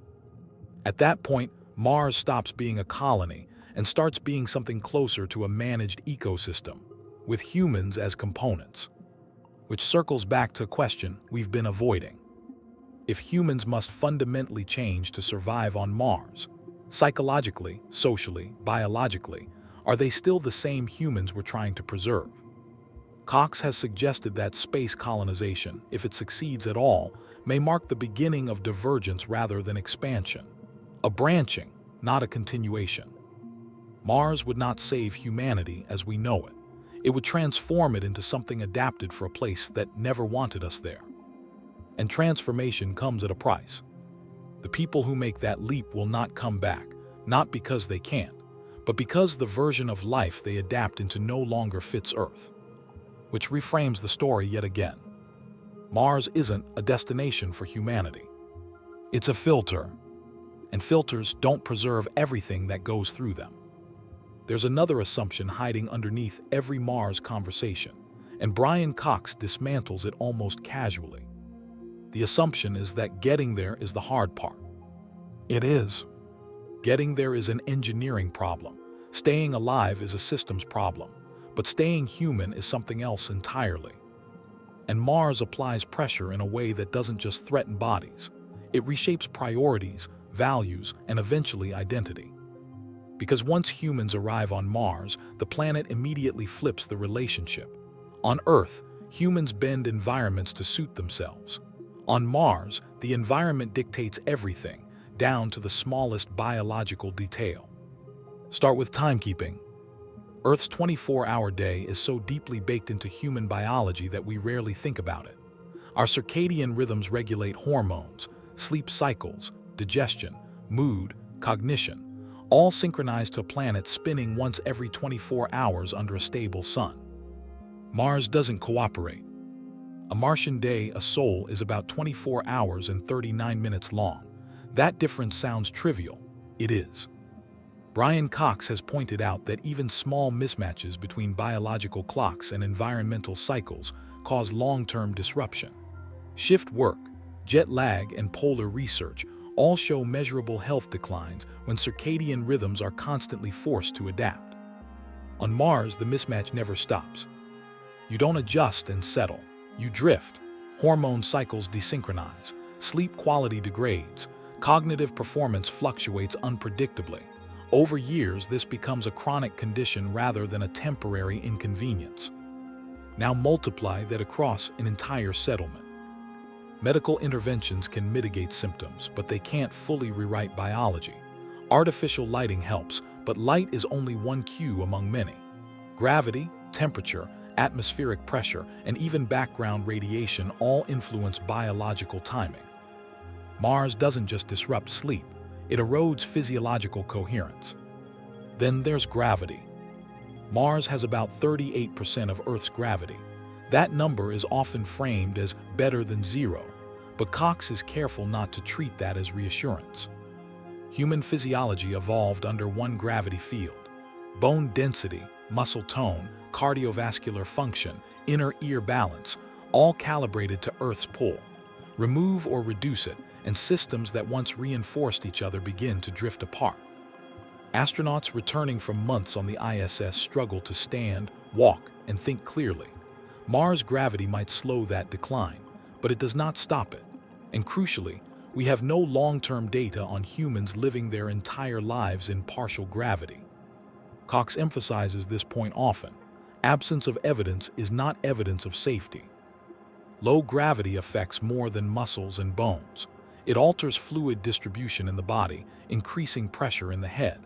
At that point, Mars stops being a colony and starts being something closer to a managed ecosystem, with humans as components. Which circles back to a question we've been avoiding. If humans must fundamentally change to survive on Mars, psychologically, socially, biologically, are they still the same humans we're trying to preserve? Cox has suggested that space colonization, if it succeeds at all, may mark the beginning of divergence rather than expansion. A branching, not a continuation. Mars would not save humanity as we know it. It would transform it into something adapted for a place that never wanted us there. And transformation comes at a price. The people who make that leap will not come back, not because they can't, but because the version of life they adapt into no longer fits Earth. Which reframes the story yet again. Mars isn't a destination for humanity. It's a filter, and filters don't preserve everything that goes through them. There's another assumption hiding underneath every Mars conversation, and Brian Cox dismantles it almost casually. The assumption is that getting there is the hard part. It is. Getting there is an engineering problem. Staying alive is a systems problem. But staying human is something else entirely. And Mars applies pressure in a way that doesn't just threaten bodies. It reshapes priorities, values, and eventually identity. Because once humans arrive on Mars, the planet immediately flips the relationship. On Earth, humans bend environments to suit themselves. On Mars, the environment dictates everything, down to the smallest biological detail. Start with timekeeping. Earth's 24-hour day is so deeply baked into human biology that we rarely think about it. Our circadian rhythms regulate hormones, sleep cycles, digestion, mood, cognition, all synchronized to a planet spinning once every 24 hours under a stable sun. Mars doesn't cooperate. A Martian day, a sol, is about 24 hours and 39 minutes long. That difference sounds trivial. It is. Brian Cox has pointed out that even small mismatches between biological clocks and environmental cycles cause long-term disruption. Shift work, jet lag, and polar research all show measurable health declines when circadian rhythms are constantly forced to adapt. On Mars, the mismatch never stops. You don't adjust and settle. You drift. Hormone cycles desynchronize. Sleep quality degrades. Cognitive performance fluctuates unpredictably. Over years, this becomes a chronic condition rather than a temporary inconvenience. Now multiply that across an entire settlement. Medical interventions can mitigate symptoms, but they can't fully rewrite biology. Artificial lighting helps, but light is only one cue among many. Gravity, temperature, atmospheric pressure, and even background radiation all influence biological timing. Mars doesn't just disrupt sleep, it erodes physiological coherence. Then there's gravity. Mars has about 38% of Earth's gravity. That number is often framed as better than zero, but Cox is careful not to treat that as reassurance. Human physiology evolved under one gravity field. Bone density, muscle tone, cardiovascular function, inner ear balance, all calibrated to Earth's pull. Remove or reduce it, and systems that once reinforced each other begin to drift apart. Astronauts returning from months on the ISS struggle to stand, walk, and think clearly. Mars' gravity might slow that decline, but it does not stop it. And crucially, we have no long-term data on humans living their entire lives in partial gravity. Cox emphasizes this point often. Absence of evidence is not evidence of safety. Low gravity affects more than muscles and bones. It alters fluid distribution in the body, increasing pressure in the head.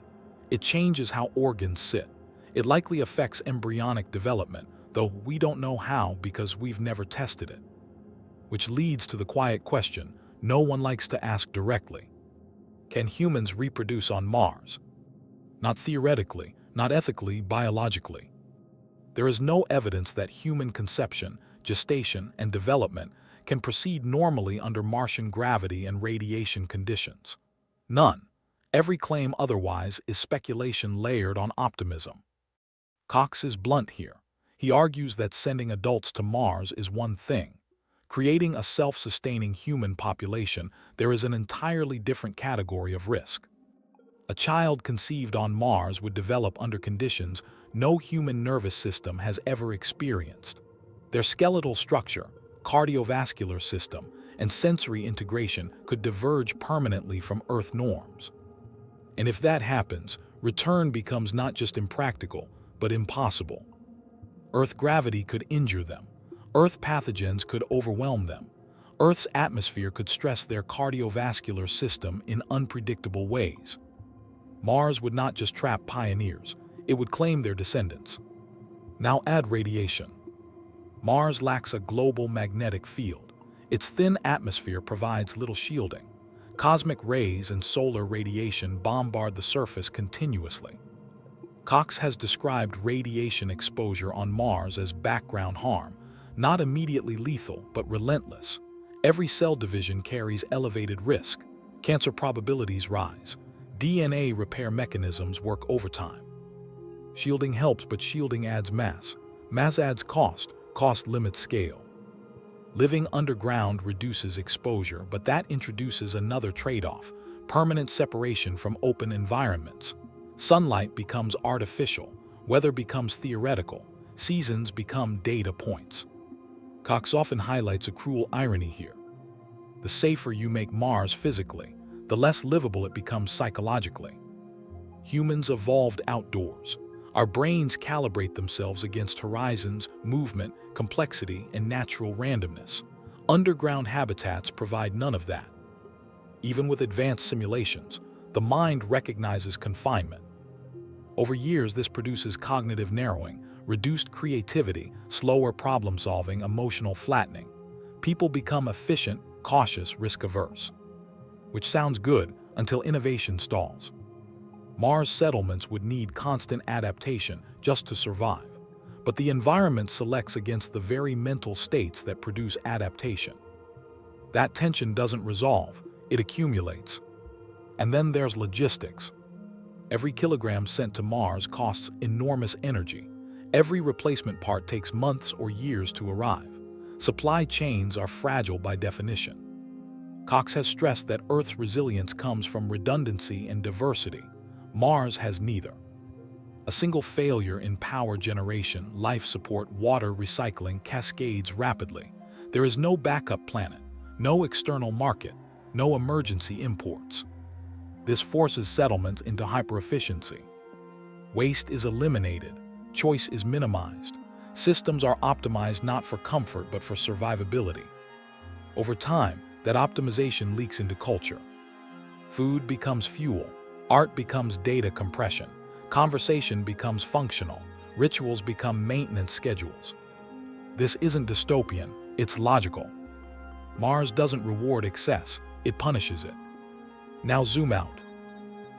It changes how organs sit. It likely affects embryonic development, though we don't know how because we've never tested it. Which leads to the quiet question no one likes to ask directly. Can humans reproduce on Mars? Not theoretically, not ethically, biologically. There is no evidence that human conception, gestation, and development can proceed normally under Martian gravity and radiation conditions. None. Every claim otherwise is speculation layered on optimism. Cox is blunt here. He argues that sending adults to Mars is one thing. Creating a self-sustaining human population, there is an entirely different category of risk. A child conceived on Mars would develop under conditions no human nervous system has ever experienced. Their skeletal structure, cardiovascular system, and sensory integration could diverge permanently from Earth norms. And if that happens, return becomes not just impractical, but impossible. Earth gravity could injure them. Earth pathogens could overwhelm them. Earth's atmosphere could stress their cardiovascular system in unpredictable ways. Mars would not just trap pioneers, it would claim their descendants. Now add radiation. Mars lacks a global magnetic field. Its thin atmosphere provides little shielding. Cosmic rays and solar radiation bombard the surface continuously. Cox has described radiation exposure on Mars as background harm, not immediately lethal, but relentless. Every cell division carries elevated risk. Cancer probabilities rise. DNA repair mechanisms work overtime. Shielding helps, but shielding adds mass. Mass adds cost. Cost limits scale. Living underground reduces exposure, but that introduces another trade-off: permanent separation from open environments. Sunlight becomes artificial, weather becomes theoretical, seasons become data points. Cox often highlights a cruel irony here. The safer you make Mars physically, the less livable it becomes psychologically. Humans evolved outdoors. Our brains calibrate themselves against horizons, movement, complexity, and natural randomness. Underground habitats provide none of that. Even with advanced simulations, the mind recognizes confinement. Over years, this produces cognitive narrowing, reduced creativity, slower problem-solving, emotional flattening. People become efficient, cautious, risk-averse. Which sounds good until innovation stalls. Mars settlements would need constant adaptation just to survive, but the environment selects against the very mental states that produce adaptation. That tension doesn't resolve, it accumulates. And then there's logistics. Every kilogram sent to Mars costs enormous energy. Every replacement part takes months or years to arrive. Supply chains are fragile by definition. Cox has stressed that Earth's resilience comes from redundancy and diversity. Mars has neither. A single failure in power generation, life support, water recycling cascades rapidly. There is no backup planet, no external market, no emergency imports. This forces settlement into hyper-efficiency. Waste is eliminated, choice is minimized. Systems are optimized not for comfort but for survivability. Over time, that optimization leaks into culture. Food becomes fuel, art becomes data compression, conversation becomes functional, rituals become maintenance schedules. This isn't dystopian, it's logical. Mars doesn't reward excess, it punishes it. Now zoom out.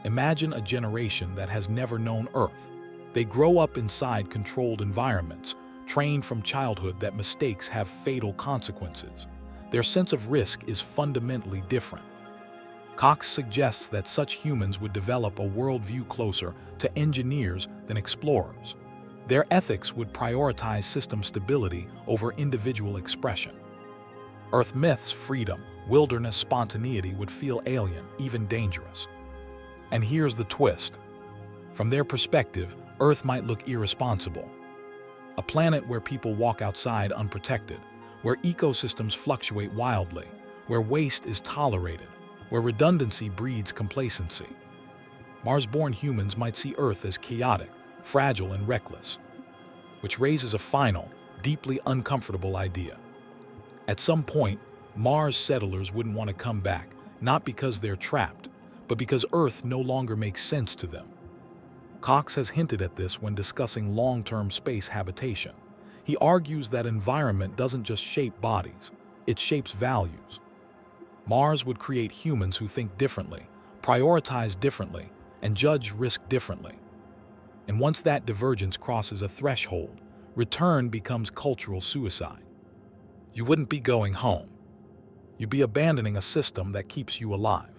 Imagine a generation that has never known Earth. They grow up inside controlled environments, trained from childhood that mistakes have fatal consequences. Their sense of risk is fundamentally different. Cox suggests that such humans would develop a worldview closer to engineers than explorers. Their ethics would prioritize system stability over individual expression. Earth myths, freedom, wilderness, spontaneity would feel alien, even dangerous. And here's the twist. From their perspective, Earth might look irresponsible. A planet where people walk outside unprotected, where ecosystems fluctuate wildly, where waste is tolerated, where redundancy breeds complacency. Mars-born humans might see Earth as chaotic, fragile, and reckless, which raises a final, deeply uncomfortable idea. At some point, Mars settlers wouldn't want to come back, not because they're trapped, but because Earth no longer makes sense to them. Cox has hinted at this when discussing long-term space habitation. He argues that environment doesn't just shape bodies, it shapes values. Mars would create humans who think differently, prioritize differently, and judge risk differently. And once that divergence crosses a threshold, return becomes cultural suicide. You wouldn't be going home. You'd be abandoning a system that keeps you alive.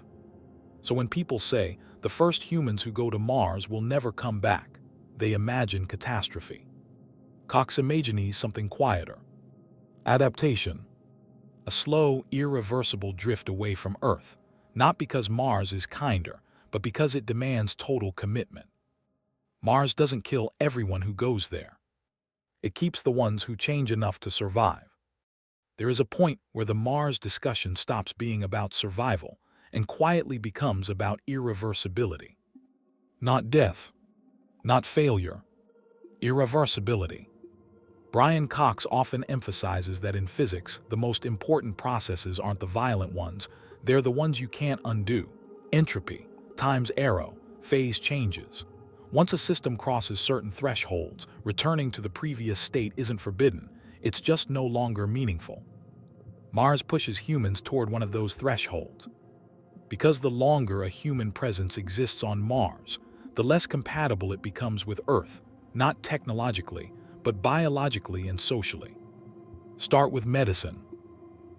So when people say, the first humans who go to Mars will never come back, they imagine catastrophe. Cox imagines something quieter. Adaptation. A slow, irreversible drift away from Earth, not because Mars is kinder, but because it demands total commitment. Mars doesn't kill everyone who goes there. It keeps the ones who change enough to survive. There is a point where the Mars discussion stops being about survival and quietly becomes about irreversibility. Not death, not failure, irreversibility. Brian Cox often emphasizes that in physics, the most important processes aren't the violent ones, they're the ones you can't undo. Entropy, time's arrow, phase changes. Once a system crosses certain thresholds, returning to the previous state isn't forbidden, it's just no longer meaningful. Mars pushes humans toward one of those thresholds. Because the longer a human presence exists on Mars, the less compatible it becomes with Earth, not technologically, but biologically and socially. Start with medicine.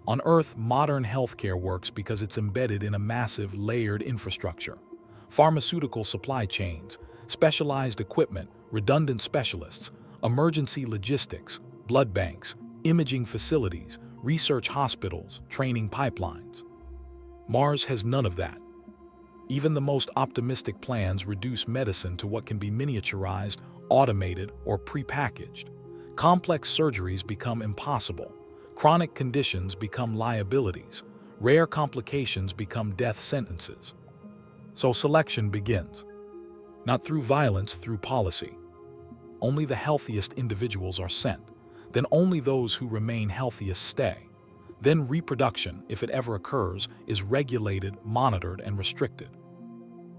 On Earth, modern healthcare works because it's embedded in a massive, layered infrastructure. Pharmaceutical supply chains, specialized equipment, redundant specialists, emergency logistics, blood banks, imaging facilities, research hospitals, training pipelines. Mars has none of that. Even the most optimistic plans reduce medicine to what can be miniaturized, automated, or prepackaged. Complex surgeries become impossible. Chronic conditions become liabilities. Rare complications become death sentences. So selection begins. Not through violence, through policy. Only the healthiest individuals are sent. Then only those who remain healthiest stay. Then reproduction, if it ever occurs, is regulated, monitored, and restricted.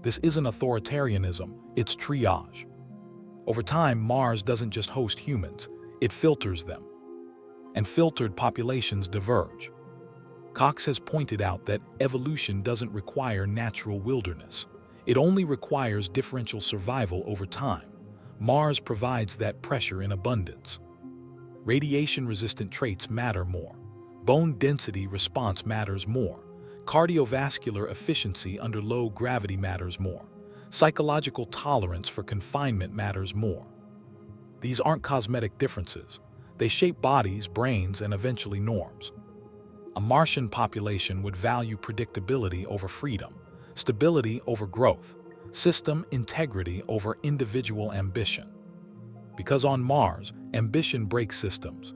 This isn't authoritarianism, it's triage. Over time, Mars doesn't just host humans, it filters them. And filtered populations diverge. Cox has pointed out that evolution doesn't require natural wilderness. It only requires differential survival over time. Mars provides that pressure in abundance. Radiation-resistant traits matter more. Bone density response matters more. Cardiovascular efficiency under low gravity matters more. Psychological tolerance for confinement matters more. These aren't cosmetic differences. They shape bodies, brains, and eventually norms. A Martian population would value predictability over freedom, stability over growth, system integrity over individual ambition. Because on Mars, ambition breaks systems,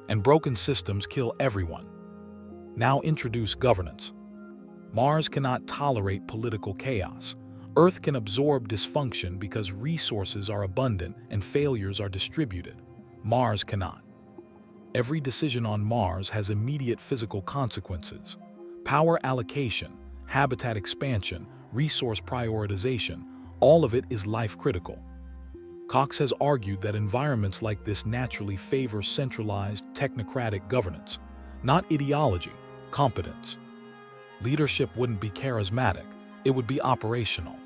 and broken systems kill everyone. Now introduce governance. Mars cannot tolerate political chaos. Earth can absorb dysfunction because resources are abundant and failures are distributed. Mars cannot. Every decision on Mars has immediate physical consequences. Power allocation, habitat expansion, resource prioritization, all of it is life-critical. Cox has argued that environments like this naturally favor centralized, technocratic governance, not ideology, competence. Leadership wouldn't be charismatic, it would be operational.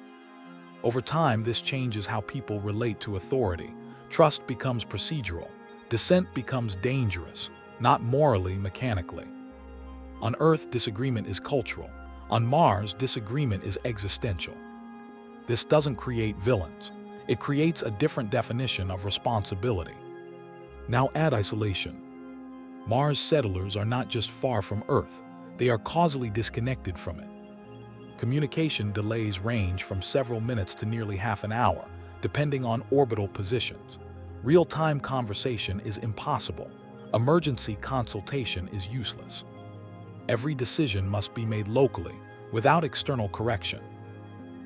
Over time, this changes how people relate to authority. Trust becomes procedural. Dissent becomes dangerous, not morally, mechanically. On Earth, disagreement is cultural. On Mars, disagreement is existential. This doesn't create villains. It creates a different definition of responsibility. Now add isolation. Mars settlers are not just far from Earth, they are causally disconnected from it. Communication delays range from several minutes to nearly half an hour, depending on orbital positions. Real-time conversation is impossible. Emergency consultation is useless. Every decision must be made locally, without external correction.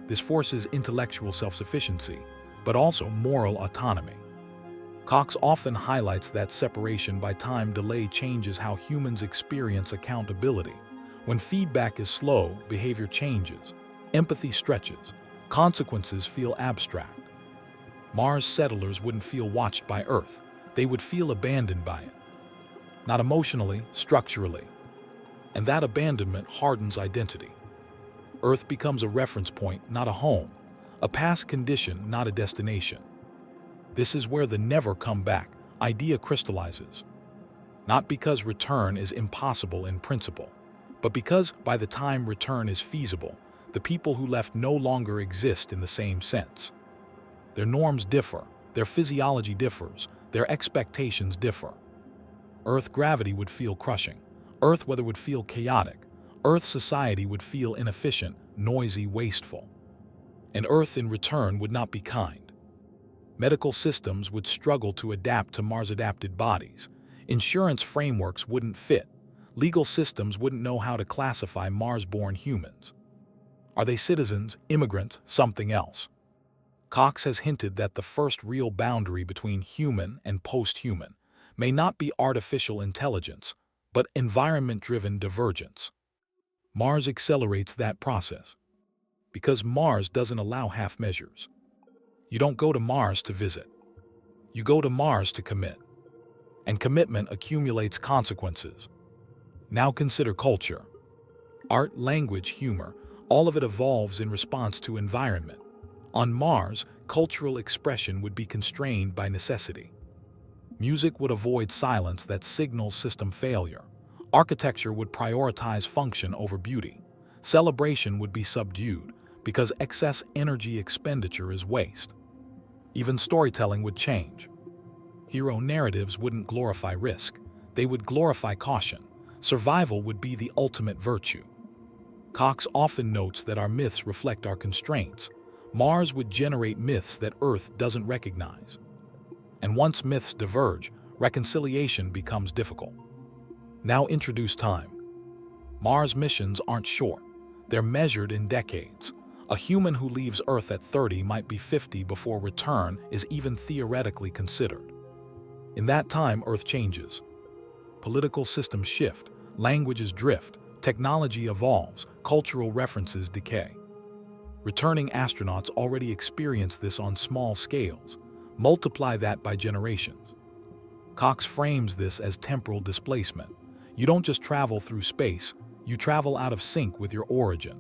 This forces intellectual self-sufficiency, but also moral autonomy. Cox often highlights that separation by time delay changes how humans experience accountability. When feedback is slow, behavior changes, empathy stretches, consequences feel abstract. Mars settlers wouldn't feel watched by Earth, they would feel abandoned by it. Not emotionally, structurally. And that abandonment hardens identity. Earth becomes a reference point, not a home, a past condition, not a destination. This is where the never come back idea crystallizes. Not because return is impossible in principle, but because by the time return is feasible, the people who left no longer exist in the same sense. Their norms differ, their physiology differs, their expectations differ. Earth gravity would feel crushing. Earth weather would feel chaotic. Earth society would feel inefficient, noisy, wasteful. And Earth in return would not be kind. Medical systems would struggle to adapt to Mars-adapted bodies. Insurance frameworks wouldn't fit. Legal systems wouldn't know how to classify Mars-born humans. Are they citizens, immigrants, something else? Cox has hinted that the first real boundary between human and post-human may not be artificial intelligence, but environment-driven divergence. Mars accelerates that process. Because Mars doesn't allow half measures. You don't go to Mars to visit. You go to Mars to commit. And commitment accumulates consequences. Now consider culture. Art, language, humor, all of it evolves in response to environment. On Mars, cultural expression would be constrained by necessity. Music would avoid silence that signals system failure. Architecture would prioritize function over beauty. Celebration would be subdued because excess energy expenditure is waste. Even storytelling would change. Hero narratives wouldn't glorify risk. They would glorify caution. Survival would be the ultimate virtue. Cox often notes that our myths reflect our constraints. Mars would generate myths that Earth doesn't recognize. And once myths diverge, reconciliation becomes difficult. Now introduce time. Mars missions aren't short. They're measured in decades. A human who leaves Earth at 30 might be 50 before return is even theoretically considered. In that time, Earth changes. Political systems shift, languages drift, technology evolves, cultural references decay. Returning astronauts already experience this on small scales. Multiply that by generations. Cox frames this as temporal displacement. You don't just travel through space, you travel out of sync with your origin.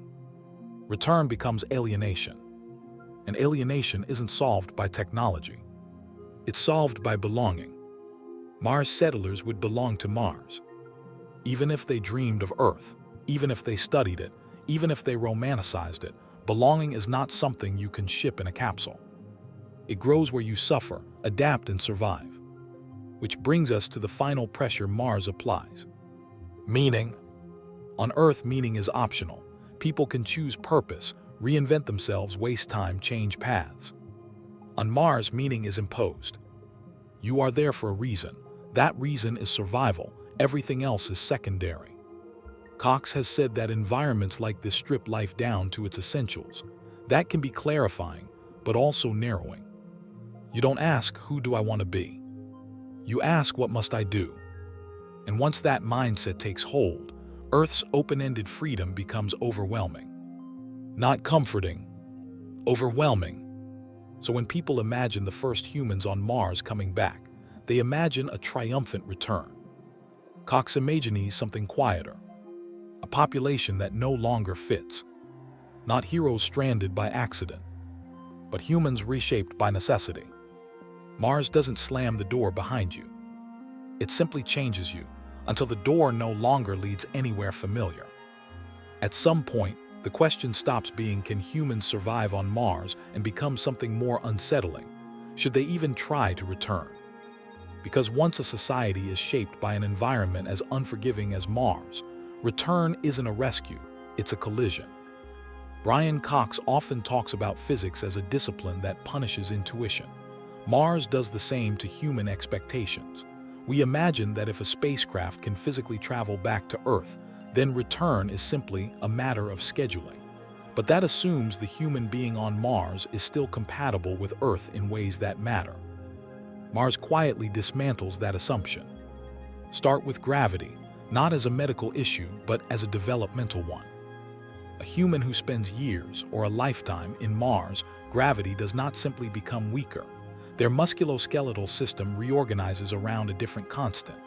Return becomes alienation. And alienation isn't solved by technology. It's solved by belonging. Mars settlers would belong to Mars. Even if they dreamed of Earth, even if they studied it, even if they romanticized it, belonging is not something you can ship in a capsule. It grows where you suffer, adapt, and survive. Which brings us to the final pressure Mars applies. Meaning. On Earth, meaning is optional. People can choose purpose, reinvent themselves, waste time, change paths. On Mars, meaning is imposed. You are there for a reason. That reason is survival. Everything else is secondary. Cox has said that environments like this strip life down to its essentials. That can be clarifying, but also narrowing. You don't ask, who do I want to be? You ask, what must I do? And once that mindset takes hold, Earth's open-ended freedom becomes overwhelming. Not comforting, overwhelming. So when people imagine the first humans on Mars coming back, they imagine a triumphant return. Cox imagines something quieter, a population that no longer fits. Not heroes stranded by accident, but humans reshaped by necessity. Mars doesn't slam the door behind you. It simply changes you until the door no longer leads anywhere familiar. At some point, the question stops being, can humans survive on Mars, and becomes something more unsettling. Should they even try to return? Because once a society is shaped by an environment as unforgiving as Mars, return isn't a rescue, it's a collision. Brian Cox often talks about physics as a discipline that punishes intuition. Mars does the same to human expectations. We imagine that if a spacecraft can physically travel back to Earth, then return is simply a matter of scheduling. But that assumes the human being on Mars is still compatible with Earth in ways that matter. Mars quietly dismantles that assumption. Start with gravity, not as a medical issue, but as a developmental one. A human who spends years or a lifetime in Mars, gravity does not simply become weaker. Their musculoskeletal system reorganizes around a different constant.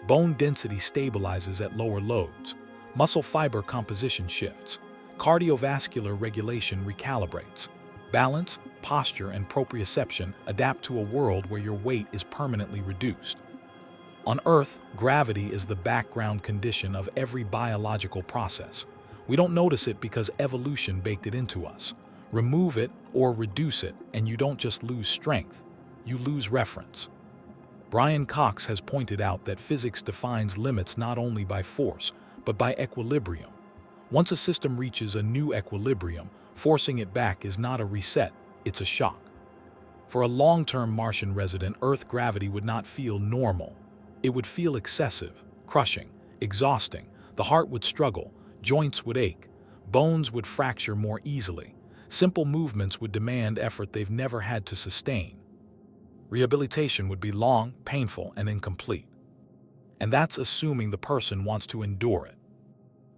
Bone density stabilizes at lower loads. Muscle fiber composition shifts. Cardiovascular regulation recalibrates. Balance, posture, and proprioception adapt to a world where your weight is permanently reduced. On Earth, gravity is the background condition of every biological process. We don't notice it because evolution baked it into us. Remove it or reduce it, and you don't just lose strength, you lose reference. Brian Cox has pointed out that physics defines limits not only by force, but by equilibrium. Once a system reaches a new equilibrium, forcing it back is not a reset, it's a shock. For a long-term Martian resident, Earth gravity would not feel normal. It would feel excessive, crushing, exhausting. The heart would struggle, joints would ache, bones would fracture more easily. Simple movements would demand effort they've never had to sustain. Rehabilitation would be long, painful, and incomplete. And that's assuming the person wants to endure it.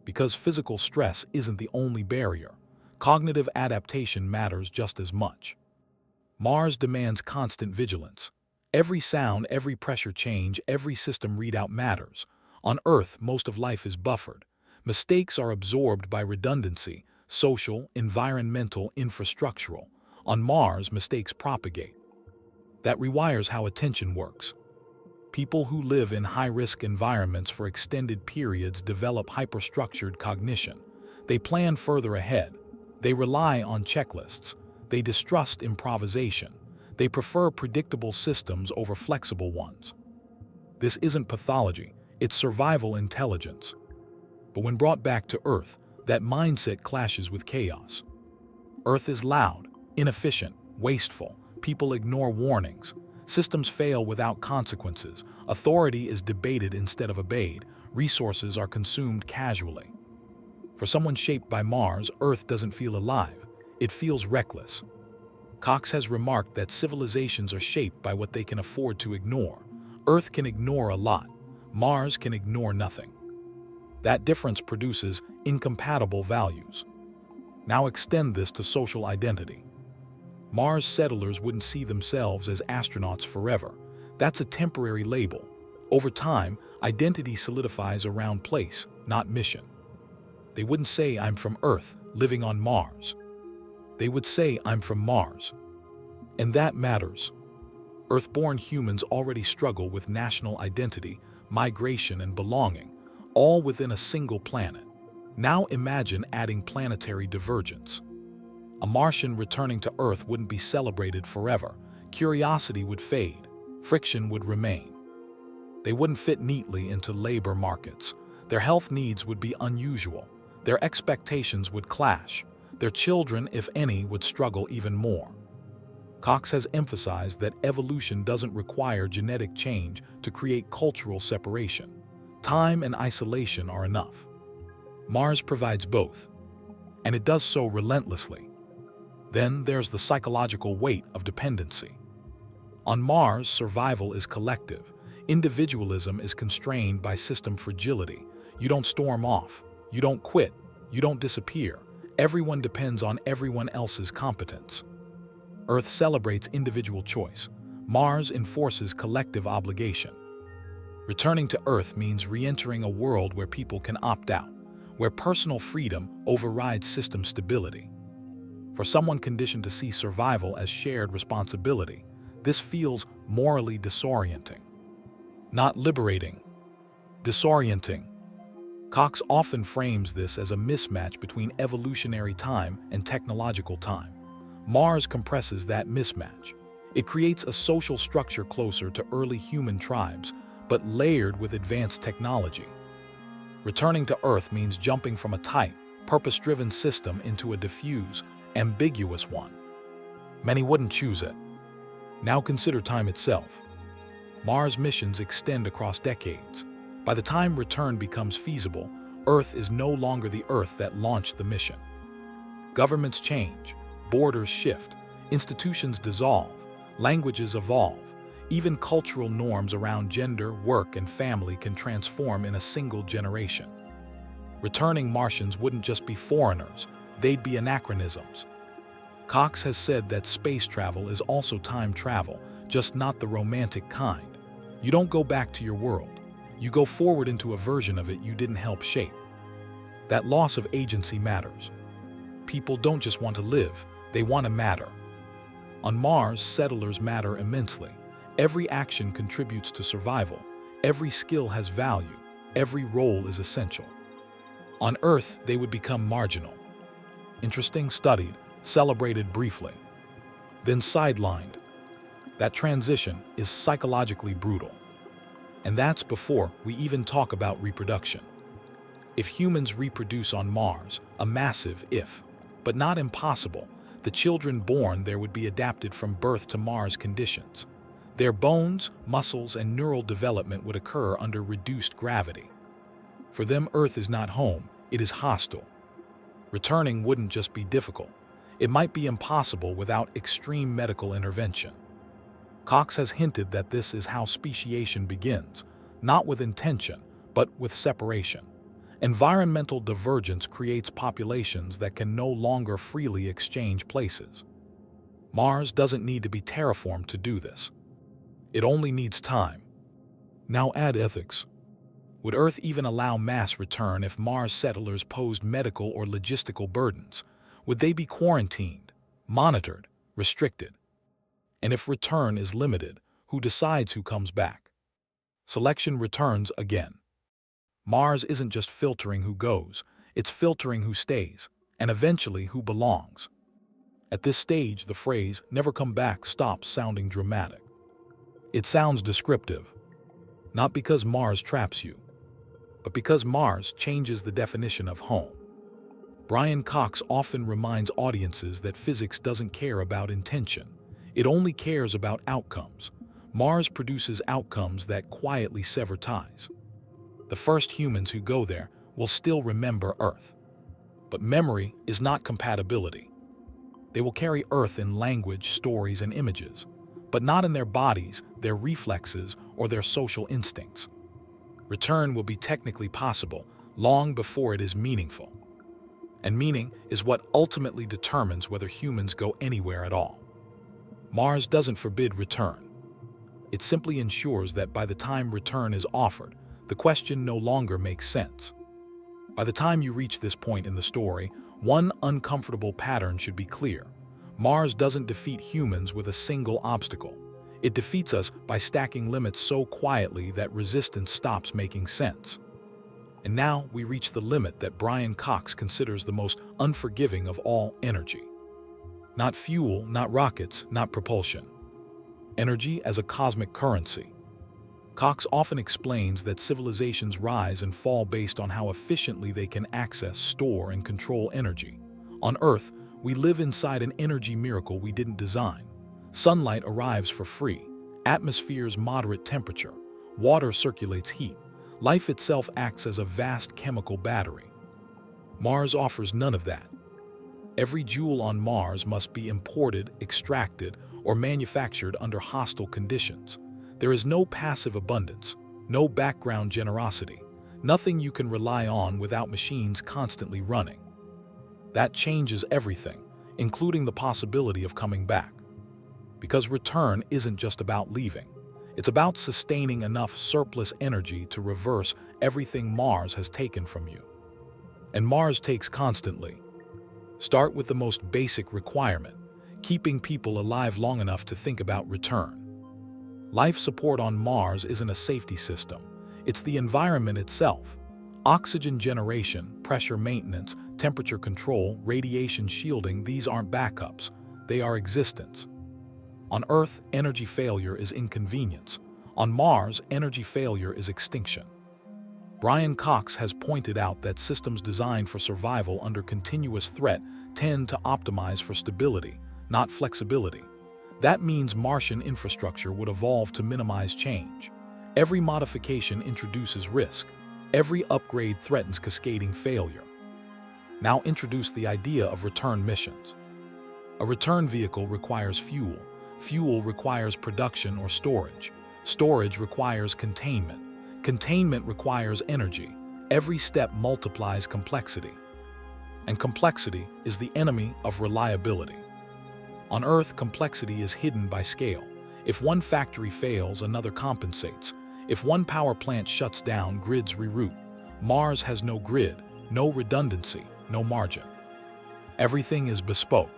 Because physical stress isn't the only barrier, cognitive adaptation matters just as much. Mars demands constant vigilance. Every sound, every pressure change, every system readout matters. On Earth, most of life is buffered. Mistakes are absorbed by redundancy, social, environmental, infrastructural. On Mars, mistakes propagate. That rewires how attention works. People who live in high-risk environments for extended periods develop hyperstructured cognition. They plan further ahead. They rely on checklists. They distrust improvisation. They prefer predictable systems over flexible ones. This isn't pathology, it's survival intelligence. But when brought back to Earth, that mindset clashes with chaos. Earth is loud, inefficient, wasteful. People ignore warnings. Systems fail without consequences. Authority is debated instead of obeyed. Resources are consumed casually. For someone shaped by Mars, Earth doesn't feel alive. It feels reckless. Cox has remarked that civilizations are shaped by what they can afford to ignore. Earth can ignore a lot. Mars can ignore nothing. That difference produces incompatible values. Now extend this to social identity. Mars settlers wouldn't see themselves as astronauts forever. That's a temporary label. Over time, identity solidifies around place, not mission. They wouldn't say, I'm from Earth, living on Mars. They would say, I'm from Mars. And that matters. Earth-born humans already struggle with national identity, migration, and belonging, all within a single planet. Now imagine adding planetary divergence. A Martian returning to Earth wouldn't be celebrated forever. Curiosity would fade. Friction would remain. They wouldn't fit neatly into labor markets. Their health needs would be unusual. Their expectations would clash. Their children, if any, would struggle even more. Cox has emphasized that evolution doesn't require genetic change to create cultural separation. Time and isolation are enough. Mars provides both, and it does so relentlessly. Then there's the psychological weight of dependency. On Mars, survival is collective. Individualism is constrained by system fragility. You don't storm off. You don't quit. You don't disappear. Everyone depends on everyone else's competence. Earth celebrates individual choice. Mars enforces collective obligation. Returning to Earth means re-entering a world where people can opt out, where personal freedom overrides system stability. For someone conditioned to see survival as shared responsibility, this feels morally disorienting. Not liberating, disorienting. Cox often frames this as a mismatch between evolutionary time and technological time. Mars compresses that mismatch. It creates a social structure closer to early human tribes, but layered with advanced technology. Returning to Earth means jumping from a tight, purpose-driven system into a diffuse, ambiguous one. Many wouldn't choose it. Now consider time itself. Mars missions extend across decades. By the time return becomes feasible, Earth is no longer the Earth that launched the mission. Governments change, borders shift, institutions dissolve, languages evolve. Even cultural norms around gender, work, and family can transform in a single generation. Returning Martians wouldn't just be foreigners, they'd be anachronisms. Cox has said that space travel is also time travel, just not the romantic kind. You don't go back to your world. You go forward into a version of it you didn't help shape. That loss of agency matters. People don't just want to live, they want to matter. On Mars, settlers matter immensely. Every action contributes to survival. Every skill has value. Every role is essential. On Earth, they would become marginal. Interesting, studied, celebrated briefly, then sidelined. That transition is psychologically brutal. And that's before we even talk about reproduction. If humans reproduce on Mars, a massive if, but not impossible, the children born there would be adapted from birth to Mars conditions. Their bones, muscles, and neural development would occur under reduced gravity. For them, Earth is not home, it is hostile. Returning wouldn't just be difficult. It might be impossible without extreme medical intervention. Cox has hinted that this is how speciation begins, not with intention, but with separation. Environmental divergence creates populations that can no longer freely exchange places. Mars doesn't need to be terraformed to do this. It only needs time. Now add ethics. Would Earth even allow mass return if Mars settlers posed medical or logistical burdens? Would they be quarantined, monitored, restricted? And if return is limited, who decides who comes back? Selection returns again. Mars isn't just filtering who goes, it's filtering who stays, and eventually who belongs. At this stage, the phrase, "never come back," stops sounding dramatic. It sounds descriptive, not because Mars traps you, but because Mars changes the definition of home. Brian Cox often reminds audiences that physics doesn't care about intention. It only cares about outcomes. Mars produces outcomes that quietly sever ties. The first humans who go there will still remember Earth. But memory is not compatibility. They will carry Earth in language, stories, and images, but not in their bodies, their reflexes, or their social instincts. Return will be technically possible long before it is meaningful. And meaning is what ultimately determines whether humans go anywhere at all. Mars doesn't forbid return. It simply ensures that by the time return is offered, the question no longer makes sense. By the time you reach this point in the story, one uncomfortable pattern should be clear. Mars doesn't defeat humans with a single obstacle. It defeats us by stacking limits so quietly that resistance stops making sense. And now we reach the limit that Brian Cox considers the most unforgiving of all: energy. Not fuel, not rockets, not propulsion. Energy as a cosmic currency. Cox often explains that civilizations rise and fall based on how efficiently they can access, store, and control energy. On Earth, we live inside an energy miracle we didn't design. Sunlight arrives for free, atmosphere's moderate temperature, water circulates heat, life itself acts as a vast chemical battery. Mars offers none of that. Every jewel on Mars must be imported, extracted, or manufactured under hostile conditions. There is no passive abundance, no background generosity, nothing you can rely on without machines constantly running. That changes everything, including the possibility of coming back. Because return isn't just about leaving. It's about sustaining enough surplus energy to reverse everything Mars has taken from you. And Mars takes constantly. Start with the most basic requirement, keeping people alive long enough to think about return. Life support on Mars isn't a safety system. It's the environment itself. Oxygen generation, pressure maintenance, temperature control, radiation shielding, these aren't backups. They are existence. On Earth, energy failure is inconvenience. On Mars, energy failure is extinction. Brian Cox has pointed out that systems designed for survival under continuous threat tend to optimize for stability, not flexibility. That means Martian infrastructure would evolve to minimize change. Every modification introduces risk. Every upgrade threatens cascading failure. Now introduce the idea of return missions. A return vehicle requires fuel. Fuel requires production or storage. Storage requires containment. Containment requires energy. Every step multiplies complexity. And complexity is the enemy of reliability. On Earth, complexity is hidden by scale. If one factory fails, another compensates. If one power plant shuts down, grids reroute. Mars has no grid, no redundancy, no margin. Everything is bespoke.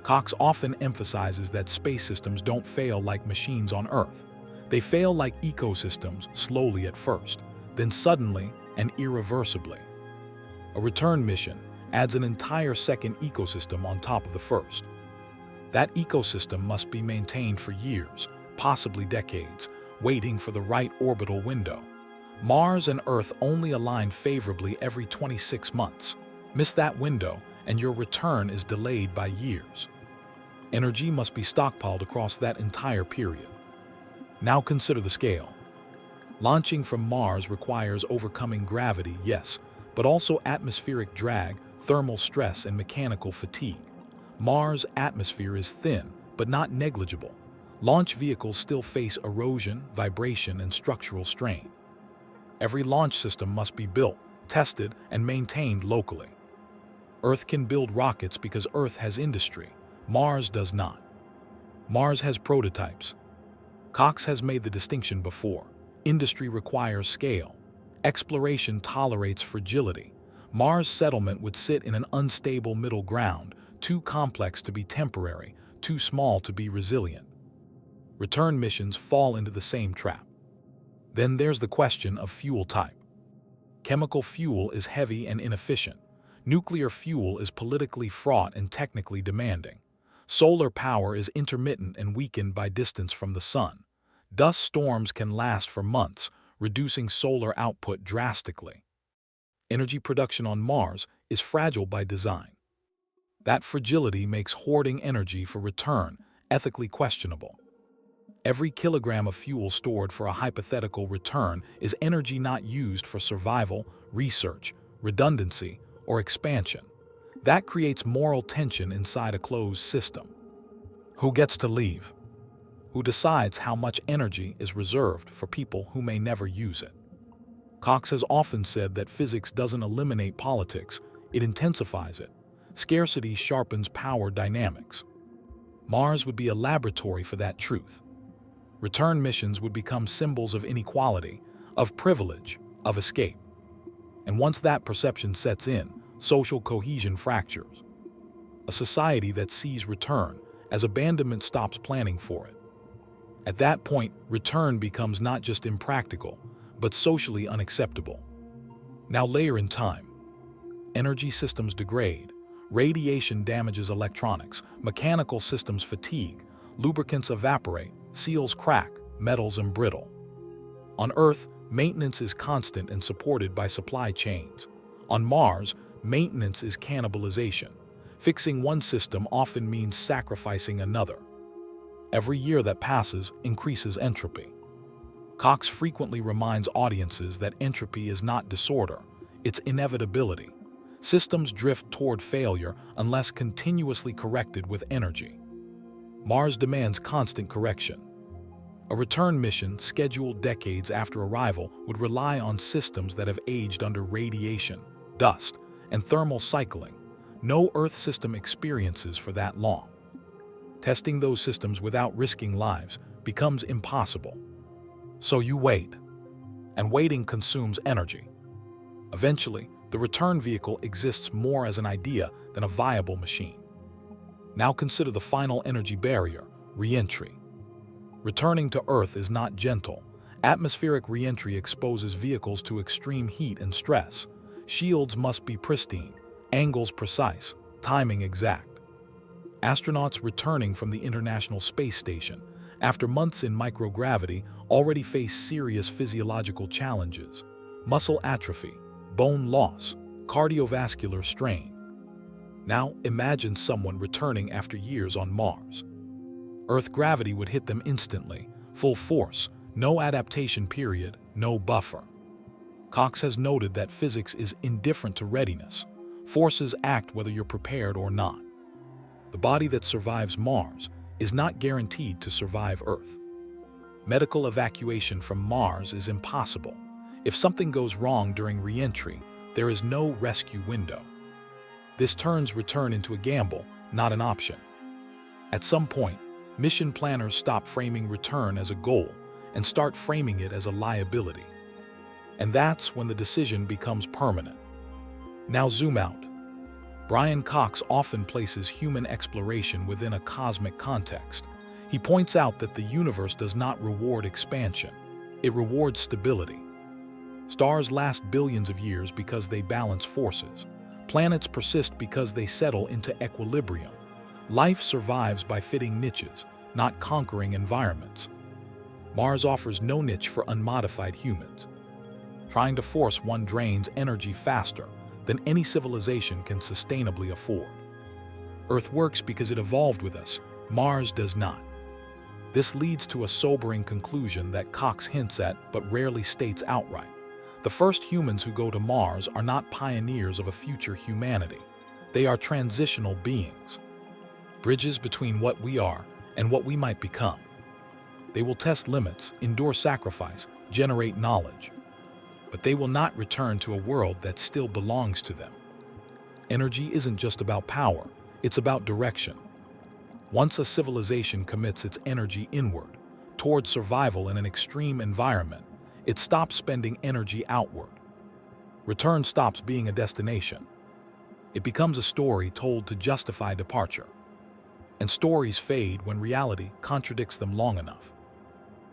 Cox often emphasizes that space systems don't fail like machines on Earth. They fail like ecosystems, slowly at first, then suddenly and irreversibly. A return mission adds an entire second ecosystem on top of the first. That ecosystem must be maintained for years, possibly decades, waiting for the right orbital window. Mars and Earth only align favorably every 26 months. Miss that window, and your return is delayed by years. Energy must be stockpiled across that entire period. Now consider the scale. Launching from Mars requires overcoming gravity, yes, but also atmospheric drag, thermal stress, and mechanical fatigue. Mars' atmosphere is thin, but not negligible. Launch vehicles still face erosion, vibration, and structural strain. Every launch system must be built, tested, and maintained locally. Earth can build rockets because Earth has industry. Mars does not. Mars has prototypes. Cox has made the distinction before. Industry requires scale. Exploration tolerates fragility. Mars' settlement would sit in an unstable middle ground, too complex to be temporary, too small to be resilient. Return missions fall into the same trap. Then there's the question of fuel type. Chemical fuel is heavy and inefficient. Nuclear fuel is politically fraught and technically demanding. Solar power is intermittent and weakened by distance from the sun. Dust storms can last for months, reducing solar output drastically. Energy production on Mars is fragile by design. That fragility makes hoarding energy for return ethically questionable. Every kilogram of fuel stored for a hypothetical return is energy not used for survival, research, redundancy, or expansion. That creates moral tension inside a closed system. Who gets to leave? Who decides how much energy is reserved for people who may never use it? Cox has often said that physics doesn't eliminate politics, it intensifies it. Scarcity sharpens power dynamics. Mars would be a laboratory for that truth. Return missions would become symbols of inequality, of privilege, of escape. And once that perception sets in, social cohesion fractures. A society that sees return as abandonment stops planning for it. At that point, return becomes not just impractical, but socially unacceptable. Now layer in time. Energy systems degrade. Radiation damages electronics. Mechanical systems fatigue. Lubricants evaporate. Seals crack. Metals embrittle. On Earth, maintenance is constant and supported by supply chains. On Mars, maintenance is cannibalization. Fixing one system often means sacrificing another. Every year that passes increases entropy. Cox frequently reminds audiences that entropy is not disorder, it's inevitability. Systems drift toward failure unless continuously corrected with energy. Mars demands constant correction. A return mission scheduled decades after arrival would rely on systems that have aged under radiation, dust, and thermal cycling. No Earth system experiences for that long. Testing those systems without risking lives becomes impossible. So you wait, and waiting consumes energy. Eventually, the return vehicle exists more as an idea than a viable machine. Now consider the final energy barrier, re-entry. Returning to Earth is not gentle. Atmospheric re-entry exposes vehicles to extreme heat and stress. Shields must be pristine, angles precise, timing exact. Astronauts returning from the International Space Station after months in microgravity already face serious physiological challenges: muscle atrophy, bone loss, cardiovascular strain. Now imagine someone returning after years on Mars. Earth gravity would hit them instantly, full force, no adaptation period, no buffer. Cox has noted that physics is indifferent to readiness. Forces act whether you're prepared or not. The body that survives Mars is not guaranteed to survive Earth. Medical evacuation from Mars is impossible. If something goes wrong during re-entry, there is no rescue window. This turns return into a gamble, not an option. At some point, mission planners stop framing return as a goal and start framing it as a liability. And that's when the decision becomes permanent. Now zoom out. Brian Cox often places human exploration within a cosmic context. He points out that the universe does not reward expansion, it rewards stability. Stars last billions of years because they balance forces. Planets persist because they settle into equilibrium. Life survives by fitting niches, not conquering environments. Mars offers no niche for unmodified humans. Trying to force one drains energy faster than any civilization can sustainably afford. Earth works because it evolved with us. Mars does not. This leads to a sobering conclusion that Cox hints at but rarely states outright. The first humans who go to Mars are not pioneers of a future humanity. They are transitional beings, bridges between what we are and what we might become. They will test limits, endure sacrifice, generate knowledge. But they will not return to a world that still belongs to them. Energy isn't just about power, it's about direction. Once a civilization commits its energy inward, toward survival in an extreme environment, it stops spending energy outward. Return stops being a destination. It becomes a story told to justify departure. And stories fade when reality contradicts them long enough.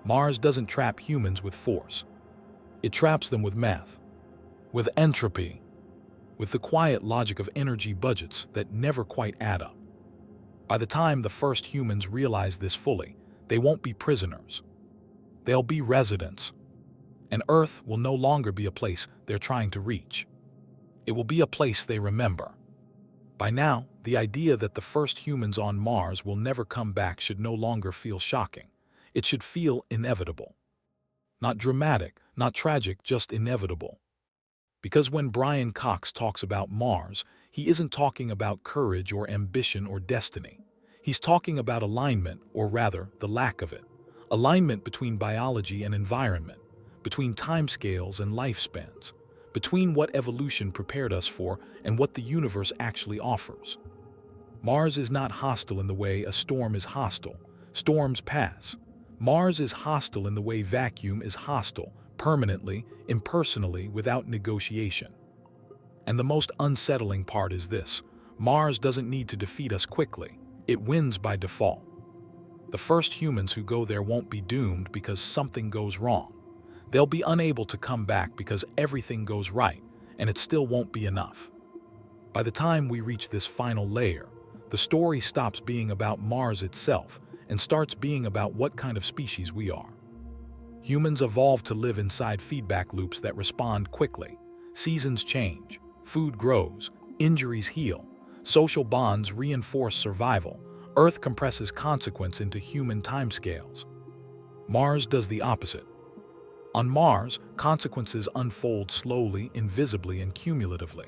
Mars doesn't trap humans with force. It traps them with math, with entropy, with the quiet logic of energy budgets that never quite add up. By the time the first humans realize this fully, they won't be prisoners. They'll be residents. And Earth will no longer be a place they're trying to reach. It will be a place they remember. By now, the idea that the first humans on Mars will never come back should no longer feel shocking. It should feel inevitable. Not dramatic, not tragic, just inevitable. Because when Brian Cox talks about Mars, he isn't talking about courage or ambition or destiny. He's talking about alignment, or rather, the lack of it. Alignment between biology and environment, between timescales and lifespans, between what evolution prepared us for and what the universe actually offers. Mars is not hostile in the way a storm is hostile. Storms pass. Mars is hostile in the way vacuum is hostile, permanently, impersonally, without negotiation. And the most unsettling part is this: Mars doesn't need to defeat us quickly. It wins by default. The first humans who go there won't be doomed because something goes wrong. They'll be unable to come back because everything goes right, and it still won't be enough. By the time we reach this final layer, the story stops being about Mars itself and starts being about what kind of species we are. Humans evolved to live inside feedback loops that respond quickly. Seasons change, food grows, injuries heal, Social bonds reinforce survival. Earth compresses consequence into human timescales. Mars does the opposite. On Mars, consequences unfold slowly, invisibly, and cumulatively.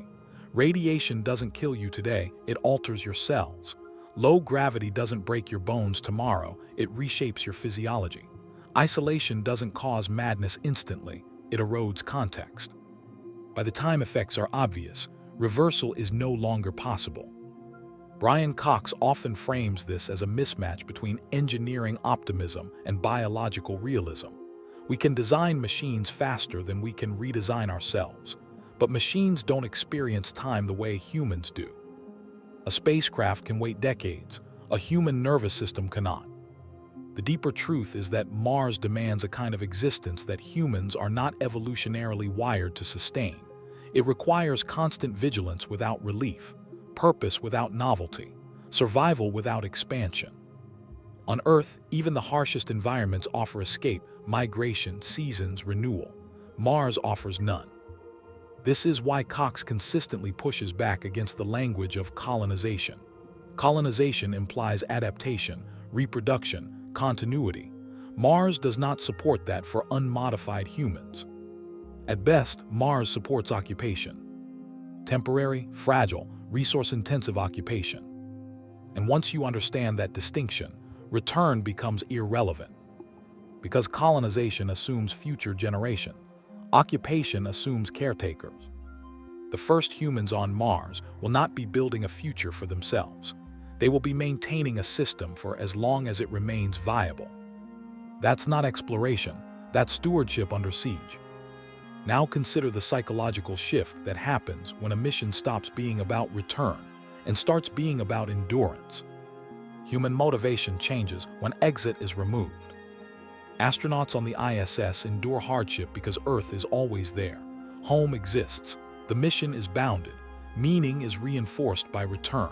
Radiation doesn't kill you today, it alters your cells. Low gravity doesn't break your bones tomorrow, it reshapes your physiology. Isolation doesn't cause madness instantly, it erodes context. By the time effects are obvious, reversal is no longer possible. Brian Cox often frames this as a mismatch between engineering optimism and biological realism. We can design machines faster than we can redesign ourselves, but machines don't experience time the way humans do. A spacecraft can wait decades, a human nervous system cannot. The deeper truth is that Mars demands a kind of existence that humans are not evolutionarily wired to sustain. It requires constant vigilance without relief, purpose without novelty, survival without expansion. On Earth, even the harshest environments offer escape, migration, seasons, renewal. Mars offers none. This is why Cox consistently pushes back against the language of colonization. Colonization implies adaptation, reproduction, continuity. Mars does not support that for unmodified humans. At best, Mars supports occupation. Temporary, fragile, resource-intensive occupation. And once you understand that distinction, return becomes irrelevant. Because colonization assumes future generation, occupation assumes caretakers. The first humans on Mars will not be building a future for themselves. They will be maintaining a system for as long as it remains viable. That's not exploration, that's stewardship under siege. Now consider the psychological shift that happens when a mission stops being about return and starts being about endurance. Human motivation changes when exit is removed. Astronauts on the ISS endure hardship because Earth is always there. Home exists. The mission is bounded. Meaning is reinforced by return.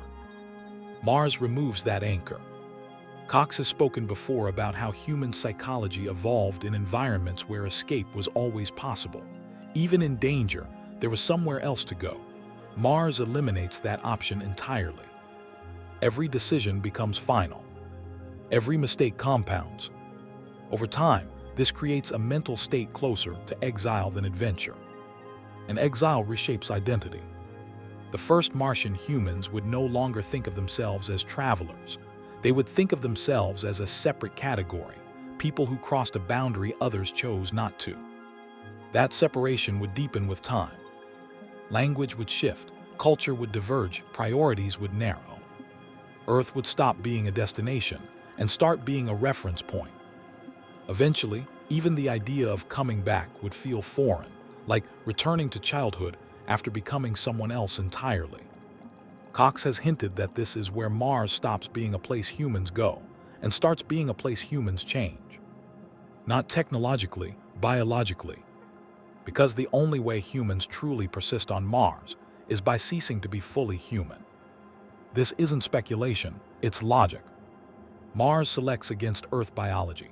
Mars removes that anchor. Cox has spoken before about how human psychology evolved in environments where escape was always possible. Even in danger, there was somewhere else to go. Mars eliminates that option entirely. Every decision becomes final. Every mistake compounds. Over time, this creates a mental state closer to exile than adventure. And exile reshapes identity. The first Martian humans would no longer think of themselves as travelers. They would think of themselves as a separate category, people who crossed a boundary others chose not to. That separation would deepen with time. Language would shift, culture would diverge, priorities would narrow. Earth would stop being a destination and start being a reference point. Eventually, even the idea of coming back would feel foreign, like returning to childhood after becoming someone else entirely. Cox has hinted that this is where Mars stops being a place humans go and starts being a place humans change. Not technologically, biologically. Because the only way humans truly persist on Mars is by ceasing to be fully human. This isn't speculation, it's logic. Mars selects against Earth biology.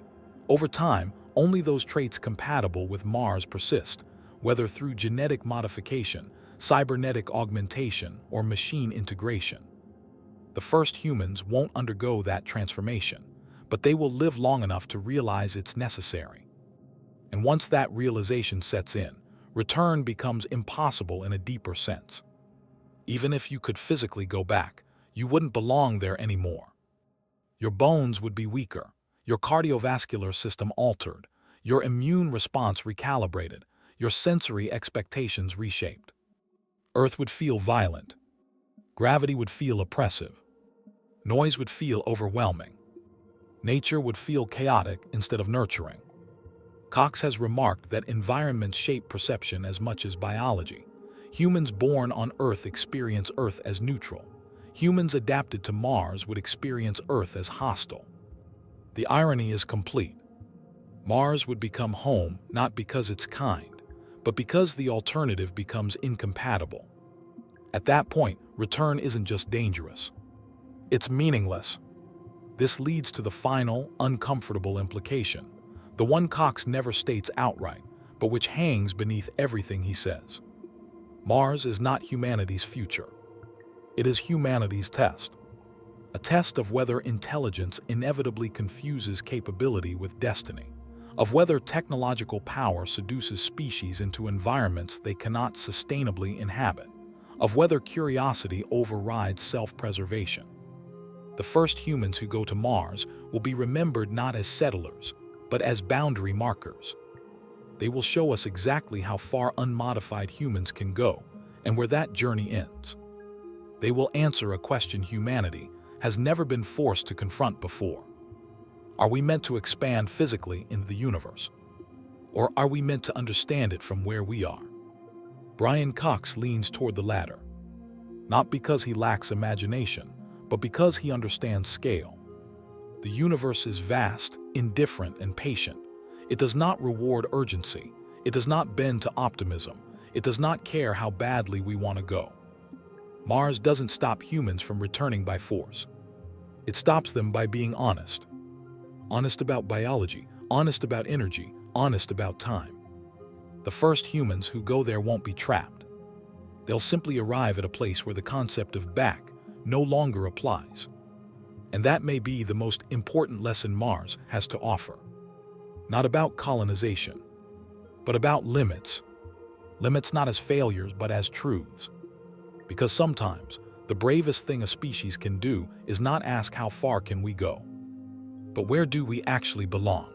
Over time, only those traits compatible with Mars persist, whether through genetic modification, cybernetic augmentation, or machine integration. The first humans won't undergo that transformation, but they will live long enough to realize it's necessary. And once that realization sets in, return becomes impossible in a deeper sense. Even if you could physically go back, you wouldn't belong there anymore. Your bones would be weaker, your cardiovascular system altered, your immune response recalibrated, your sensory expectations reshaped. Earth would feel violent. Gravity would feel oppressive. Noise would feel overwhelming. Nature would feel chaotic instead of nurturing. Cox has remarked that environments shape perception as much as biology. Humans born on Earth experience Earth as neutral. Humans adapted to Mars would experience Earth as hostile. The irony is complete. Mars would become home not because it's kind, but because the alternative becomes incompatible. At that point, return isn't just dangerous. It's meaningless. This leads to the final, uncomfortable implication, the one Cox never states outright, but which hangs beneath everything he says. Mars is not humanity's future. It is humanity's test. A test of whether intelligence inevitably confuses capability with destiny, of whether technological power seduces species into environments they cannot sustainably inhabit, of whether curiosity overrides self-preservation. The first humans who go to Mars will be remembered not as settlers, but as boundary markers. They will show us exactly how far unmodified humans can go and where that journey ends. They will answer a question humanity has never been forced to confront before. Are we meant to expand physically into the universe? Or are we meant to understand it from where we are? Brian Cox leans toward the latter, not because he lacks imagination, but because he understands scale. The universe is vast, indifferent, and patient. It does not reward urgency. It does not bend to optimism. It does not care how badly we want to go. Mars doesn't stop humans from returning by force. It stops them by being honest. Honest about biology, honest about energy, honest about time. The first humans who go there won't be trapped. They'll simply arrive at a place where the concept of back no longer applies. And that may be the most important lesson Mars has to offer. Not about colonization, but about limits. Limits not as failures, but as truths. Because sometimes, the bravest thing a species can do is not ask how far can we go, but where do we actually belong?